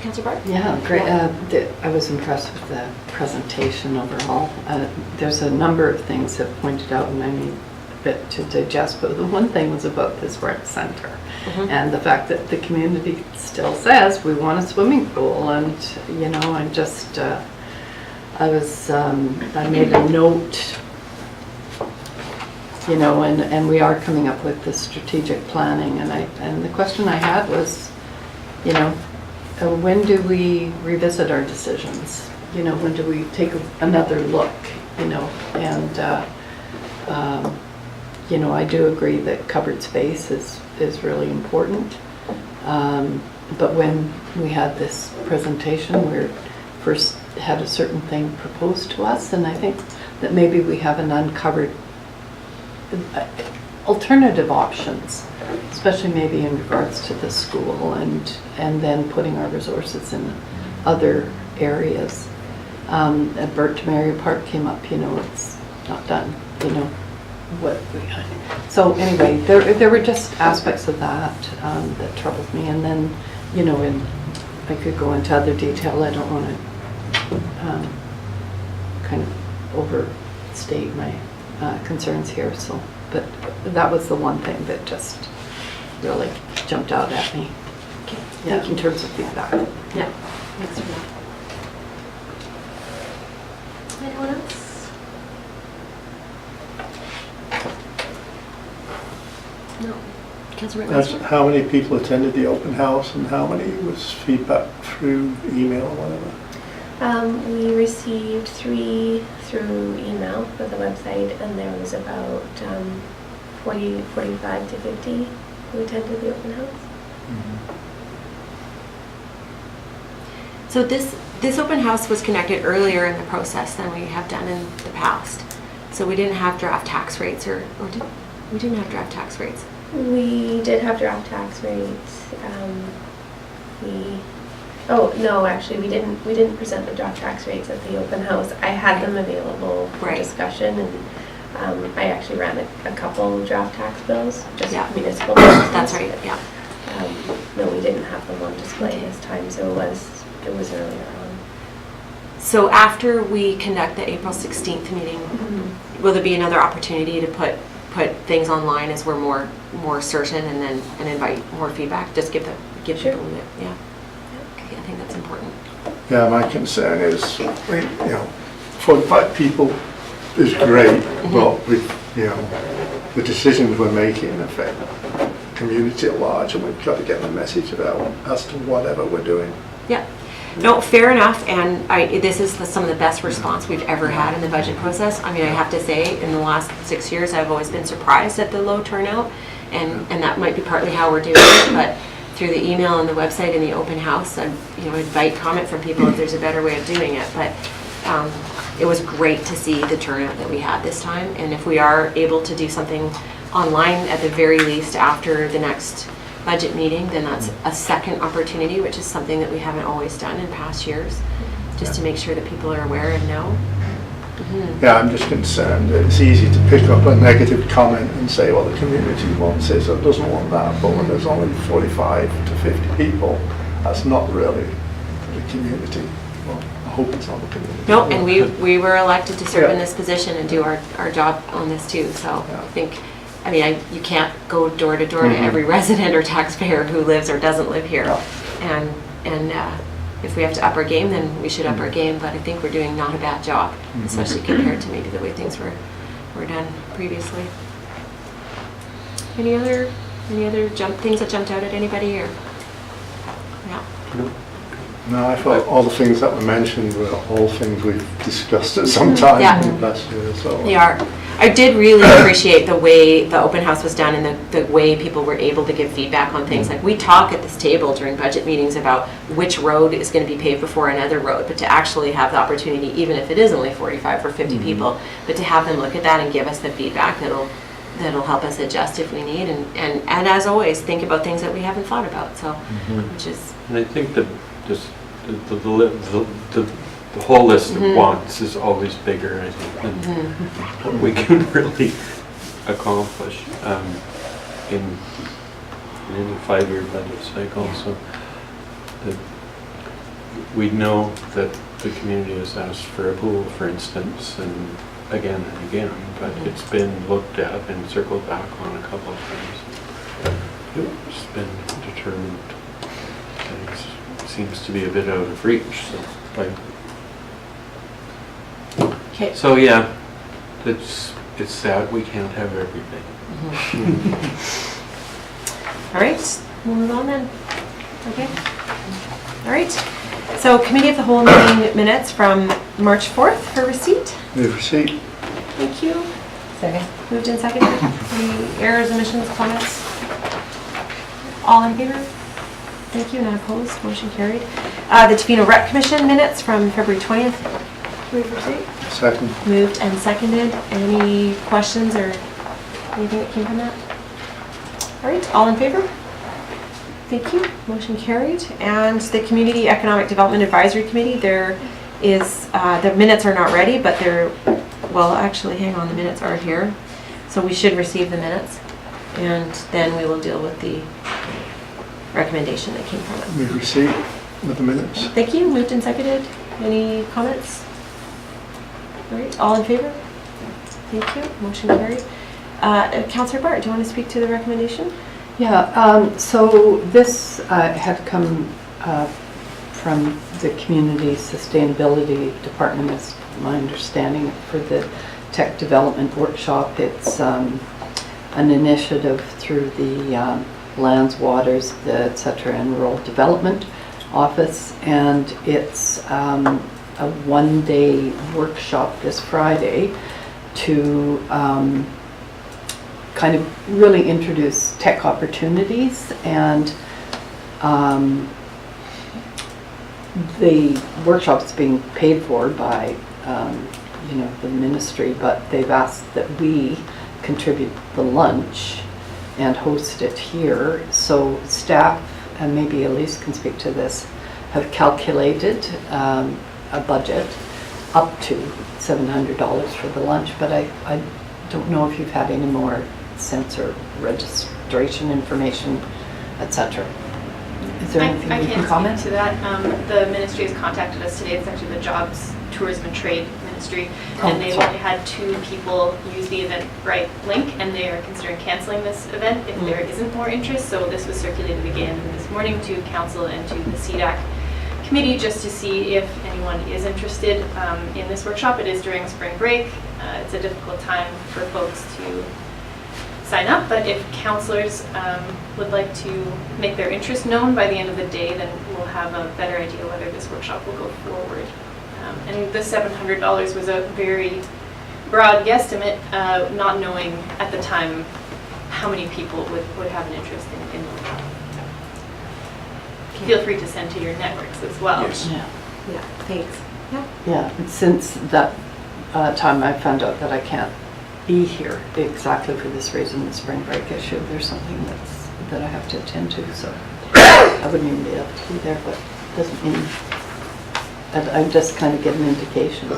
S2: Councillor Bart?
S7: Yeah, great. I was impressed with the presentation overall. There's a number of things that pointed out, and I mean, bit to digest, but the one thing was about this rec center. And the fact that the community still says we want a swimming pool, and you know, I'm just I made a note, you know, and we are coming up with the strategic planning, and the question I had was, you know, when do we revisit our decisions? You know, when do we take another look? You know, and you know, I do agree that covered space is really important. But when we had this presentation, we first had a certain thing proposed to us, and I think that maybe we have an uncovered alternative options, especially maybe in regards to the school, and then putting our resources in other areas. At Bert Demeria Park came up, you know, it's not done, you know. So anyway, there were just aspects of that that troubled me, and then, you know, I could go into other detail. I don't want to kind of overstate my concerns here. So, but that was the one thing that just really jumped out at me.
S2: Okay.
S7: Yeah, in terms of feedback.
S2: Yeah. Thanks for that. Anyone else? No. Councilor Whitman?
S12: How many people attended the open house, and how many was feedback through email or whatever?
S15: We received 3 through email for the website, and there was about 45 to 50 who attended the open house.
S2: So this open house was conducted earlier in the process than we have done in the past. So we didn't have draft tax rates, we didn't have draft tax rates.
S15: We did have draft tax rates. Oh no, actually we didn't present the draft tax rates at the open house. I had them available for discussion, and I actually ran a couple draft tax bills, just municipal bills.
S2: That's right. Yeah.
S15: No, we didn't have them on display this time, so it was earlier on.
S2: So after we conduct the April 16th meeting, will there be another opportunity to put things online as we're more certain, and invite more feedback? Just give people a bit. Yeah. Okay, I think that's important.
S12: Yeah, my concern is, you know, 45 people is great, but you know, the decisions we're making affect the community at large, and we've got to get the message out as to whatever we're doing.
S2: Yeah. No, fair enough, and this is some of the best response we've ever had in the budget process. I mean, I have to say, in the last 6 years, I've always been surprised at the low turnout, and that might be partly how we're doing it, but through the email and the website and the open house, I invite comment from people if there's a better way of doing it, but it was great to see the turnout that we had this time, and if we are able to do something online at the very least after the next budget meeting, then that's a second opportunity, which is something that we haven't always done in past years, just to make sure that people are aware and know.
S12: Yeah, I'm just concerned that it's easy to pick up a negative comment and say, well, the community wants this or doesn't want that, but when there's only 45 to 50 people, that's not really the community. Well, I hope it's not the community.
S2: No, and we were elected to serve in this position and do our job on this too, so I think, you can't go door to door to every resident or taxpayer who lives or doesn't live here. And if we have to up our game, then we should up our game, but I think we're doing not a bad job, especially compared to maybe the way things were done previously. Any other things that jumped out at anybody, or? Yeah.
S12: No, I thought all the things that were mentioned were all things we've discussed at some time last year. So
S2: They are. I did really appreciate the way the open house was done, and the way people were able to give feedback on things. Like, we talk at this table during budget meetings about which road is going to be paved before another road, but to actually have the opportunity, even if it is only 45 or 50 people, but to have them look at that and give us the feedback that'll help us adjust if we need, and as always, think about things that we haven't thought about. So, which is.
S8: And I think that just the whole list of wants is always bigger, I think, than what we can really accomplish in any 5-year budget cycle. So we know that the community has asked for a pool, for instance, and again and again, but it's been looked at and circled back on a couple of times. It's been determined that it seems to be a bit out of reach, so
S2: Okay.
S8: so yeah, it's sad we can't have everything.
S2: All right, we'll move on then. Okay. All right. So Committee of the Whole meeting minutes from March 4th for receipt.
S12: Move receipt.
S2: Thank you. Second. Moved and seconded. Any errors, omissions, comments? All in favor? Thank you. None opposed. Motion carried. The Tofino Rec Commission minutes from February 20th. Move receipt.
S12: Second.
S2: Moved and seconded. Any questions or anything that came from that? All right. All in favor? Thank you. Motion carried. And the Community Economic Development Advisory Committee, there is, the minutes are not ready, but they're, well, actually, hang on, the minutes are here. So we should receive the minutes, and then we will deal with the recommendation that came from it.
S12: Move receipt with the minutes.
S2: Thank you. Moved and seconded. Any comments? All right. All in favor? Thank you. Motion carried. Councillor Bart, do you want to speak to the recommendation?
S7: Yeah, so this had come from the Community Sustainability Department, is my understanding, for the Tech Development Workshop. It's an initiative through the Lands, Waters, et cetera, and Rural Development Office, and it's a one-day workshop this Friday to kind of really introduce tech opportunities, and the workshop's being paid for by the ministry, but they've asked that we contribute the lunch and host it here. So staff, and maybe Elise can speak to this, have calculated a budget up to $700 for the lunch, but I don't know if you've had any more sense or registration information, etc. Is there anything you can comment?
S14: I can't speak to that. The ministry has contacted us today. It's actually the Jobs, Tourism and Trade Ministry, and they've only had 2 people use the Eventbrite link, and they are considering canceling this event if there isn't more interest. So this was circulated again this morning to council and to the CDAC committee just to see if anyone is interested in this workshop. It is during spring break. It's a difficult time for folks to sign up, but if councillors would like to make their interest known by the end of the day, then we'll have a better idea whether this workshop will go forward. And the $700 was a very broad guesstimate, not knowing at the time how many people would have an interest in the workshop. Feel free to send to your networks as well.
S11: Yes.
S2: Yeah, thanks.
S7: Yeah, since that time I found out that I can't be here exactly for this reason, the spring break issue. There's something that I have to attend to, so I wouldn't even be able to be there, but it doesn't mean I just kind of get an indication.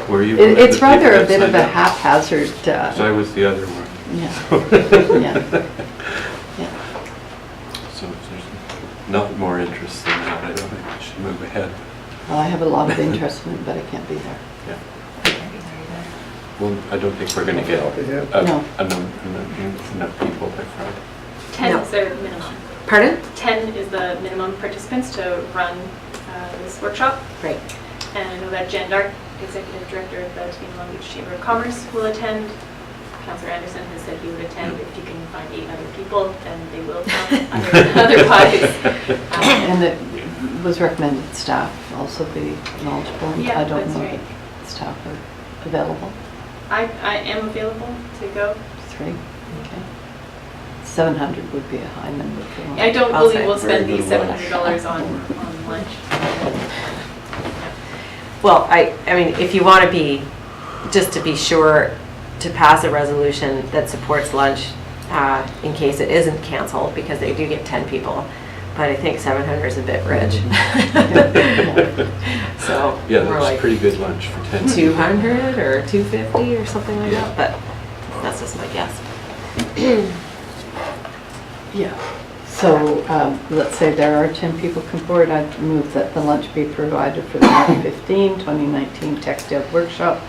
S8: Were you?
S7: It's rather a bit of a haphazard.
S8: So I was the other one.
S7: Yeah. Yeah.
S8: So if there's not more interest than that, I don't think we should move ahead.
S7: Well, I have a lot of interest in it, but I can't be there.
S8: Yeah. Well, I don't think we're going to get enough people by Friday.
S14: 10 is their minimum.
S2: Pardon?
S14: 10 is the minimum participants to run this workshop.
S2: Right.
S14: And I know that Jen Dark, Executive Director of the Tofino Long Beach Chamber of Commerce, will attend. Councillor Anderson has said he would attend. If you can find 8 other people, then they will come. Otherwise.
S7: And it was recommended staff also be knowledgeable.
S14: Yeah,
S7: I don't
S14: that's
S7: know
S14: right.
S7: if staff are available.
S14: I am available to go.
S7: 3, okay. 700 would be a high number for one.
S14: I don't
S2: I'll
S14: believe
S2: say
S14: we'll spend the
S8: very
S14: $700 on lunch.
S2: Well, I mean, if you want to be, just to be sure to pass a resolution that supports lunch in case it isn't canceled, because they do get 10 people, but I think 700 is a bit rich. So
S8: Yeah,
S2: we're
S8: that's
S2: like
S8: pretty good lunch for 10 people.
S2: 200 or 250 or something like that, but that's just my guess.
S7: Yeah. So let's say there are 10 people come forward. I'd move that the lunch be provided for the March 15, 2019 textile workshop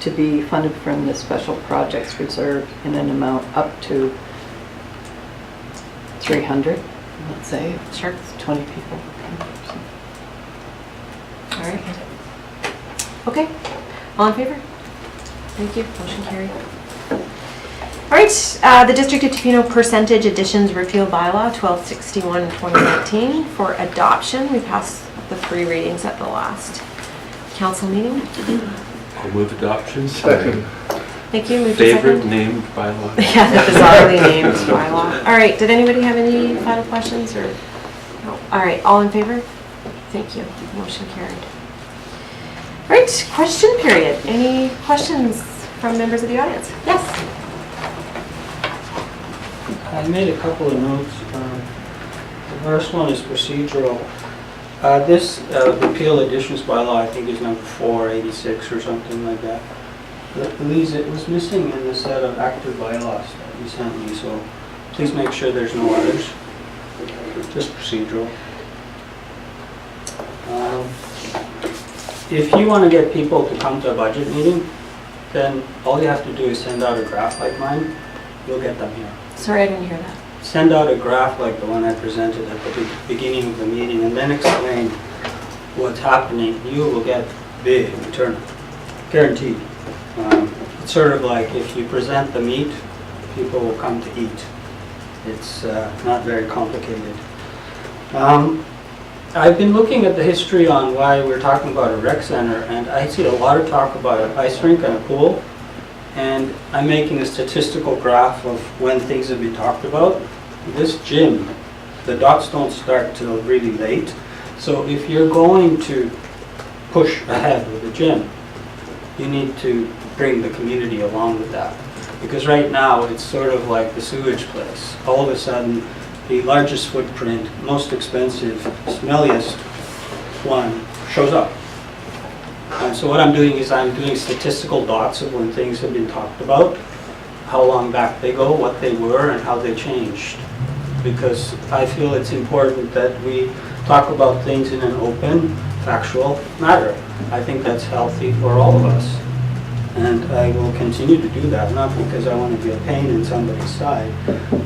S7: to be funded from the special projects reserve in an amount up to 300, let's say.
S2: Sure.
S7: It's 20 people.
S2: All right. Okay, all in favor? Thank you, motion carried. All right, the District of Tofino Percentage Additions Repeal Bylaw 1261 2019 for adoption. We passed the 3 readings at the last council meeting.
S8: I'll move adoption.
S12: Second.
S2: Thank you, moved and
S8: Favorite
S2: seconded.
S8: named bylaw.
S2: Yeah, the bizarrely named bylaw. All right, did anybody have any final questions or? No. All right, all in favor? Thank you, motion carried. All right, question period. Any questions from members of the audience? Yes?
S3: I made a couple of notes. The first one is procedural. This repeal additions bylaw, I think, is number 486 or something like that. Louise, it was missing in the set of active bylaws that you sent me, so please make sure there's no others. Just procedural. If you want to get people to come to a budget meeting, then all you have to do is send out a graph like mine. You'll get them here.
S2: Sorry, I didn't hear that.
S3: Send out a graph like the one I presented at the beginning of the meeting and then explain what's happening. You will get big turnout, guaranteed. It's sort of like if you present the meat, people will come to eat. It's not very complicated. I've been looking at the history on why we're talking about a rec center, and I see a lot of talk about an ice rink and a pool. And I'm making a statistical graph of when things have been talked about. This gym, the dots don't start till really late. So if you're going to push ahead with the gym, you need to bring the community along with that. Because right now it's sort of like the sewage place. All of a sudden, the largest footprint, most expensive, smelliest one shows up. So what I'm doing is I'm doing statistical dots of when things have been talked about, how long back they go, what they were, and how they changed. Because I feel it's important that we talk about things in an open, factual manner. I think that's healthy for all of us. And I will continue to do that, not because I want to be a pain in somebody's side,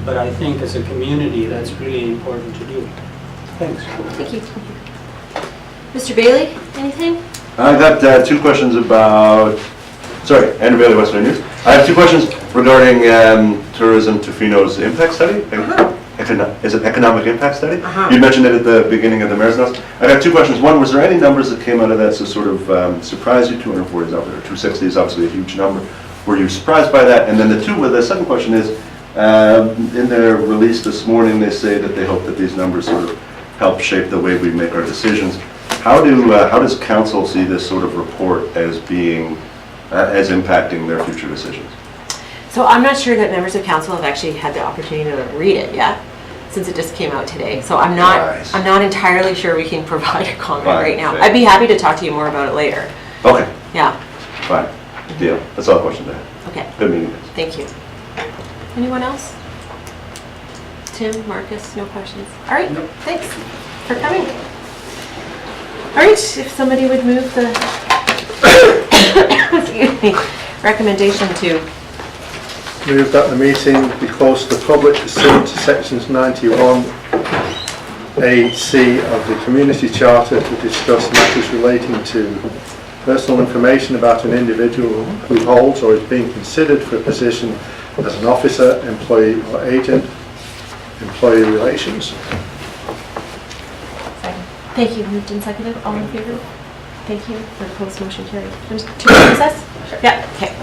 S3: but I think as a community that's really important to do. Thanks.
S2: Thank you. Mr. Bailey, anything?
S16: I got 2 questions about, sorry, Andrew Bailey, Western News. I have 2 questions regarding Tourism Tofino's impact study. Is it economic impact study? You mentioned it at the beginning of the mayor's notes. I got 2 questions. One, was there any numbers that came out of that to sort of surprise you? 240 is out there, 260 is obviously a huge number. Were you surprised by that? And then the second question is, in their release this morning, they say that they hope that these numbers sort of help shape the way we make our decisions. How does council see this sort of report as being, as impacting their future decisions?
S2: So I'm not sure that members of council have actually had the opportunity to read it yet, since it just came out today. So I'm not entirely sure we can provide a comment right now. I'd be happy to talk to you more about it later.
S16: Okay.
S2: Yeah.
S16: Fine. Deal. That's all the questions I have.
S2: Okay.
S16: Good meeting.
S2: Thank you. Anyone else? Tim, Marcus, no questions. All right. Nope. Thanks for coming. All right. If somebody would move the excuse me, recommendation to
S12: Move that the meeting be closed to the public pursuant to sections 91A, C of the Community Charter to discuss matters relating to personal information about an individual who holds or is being considered for a position as an officer, employee or agent, employee relations.
S2: Second. Thank you. Moved and seconded. All in favor? Thank you. For opposed, motion carried. There's 2 recess? Sure. Yeah. Okay.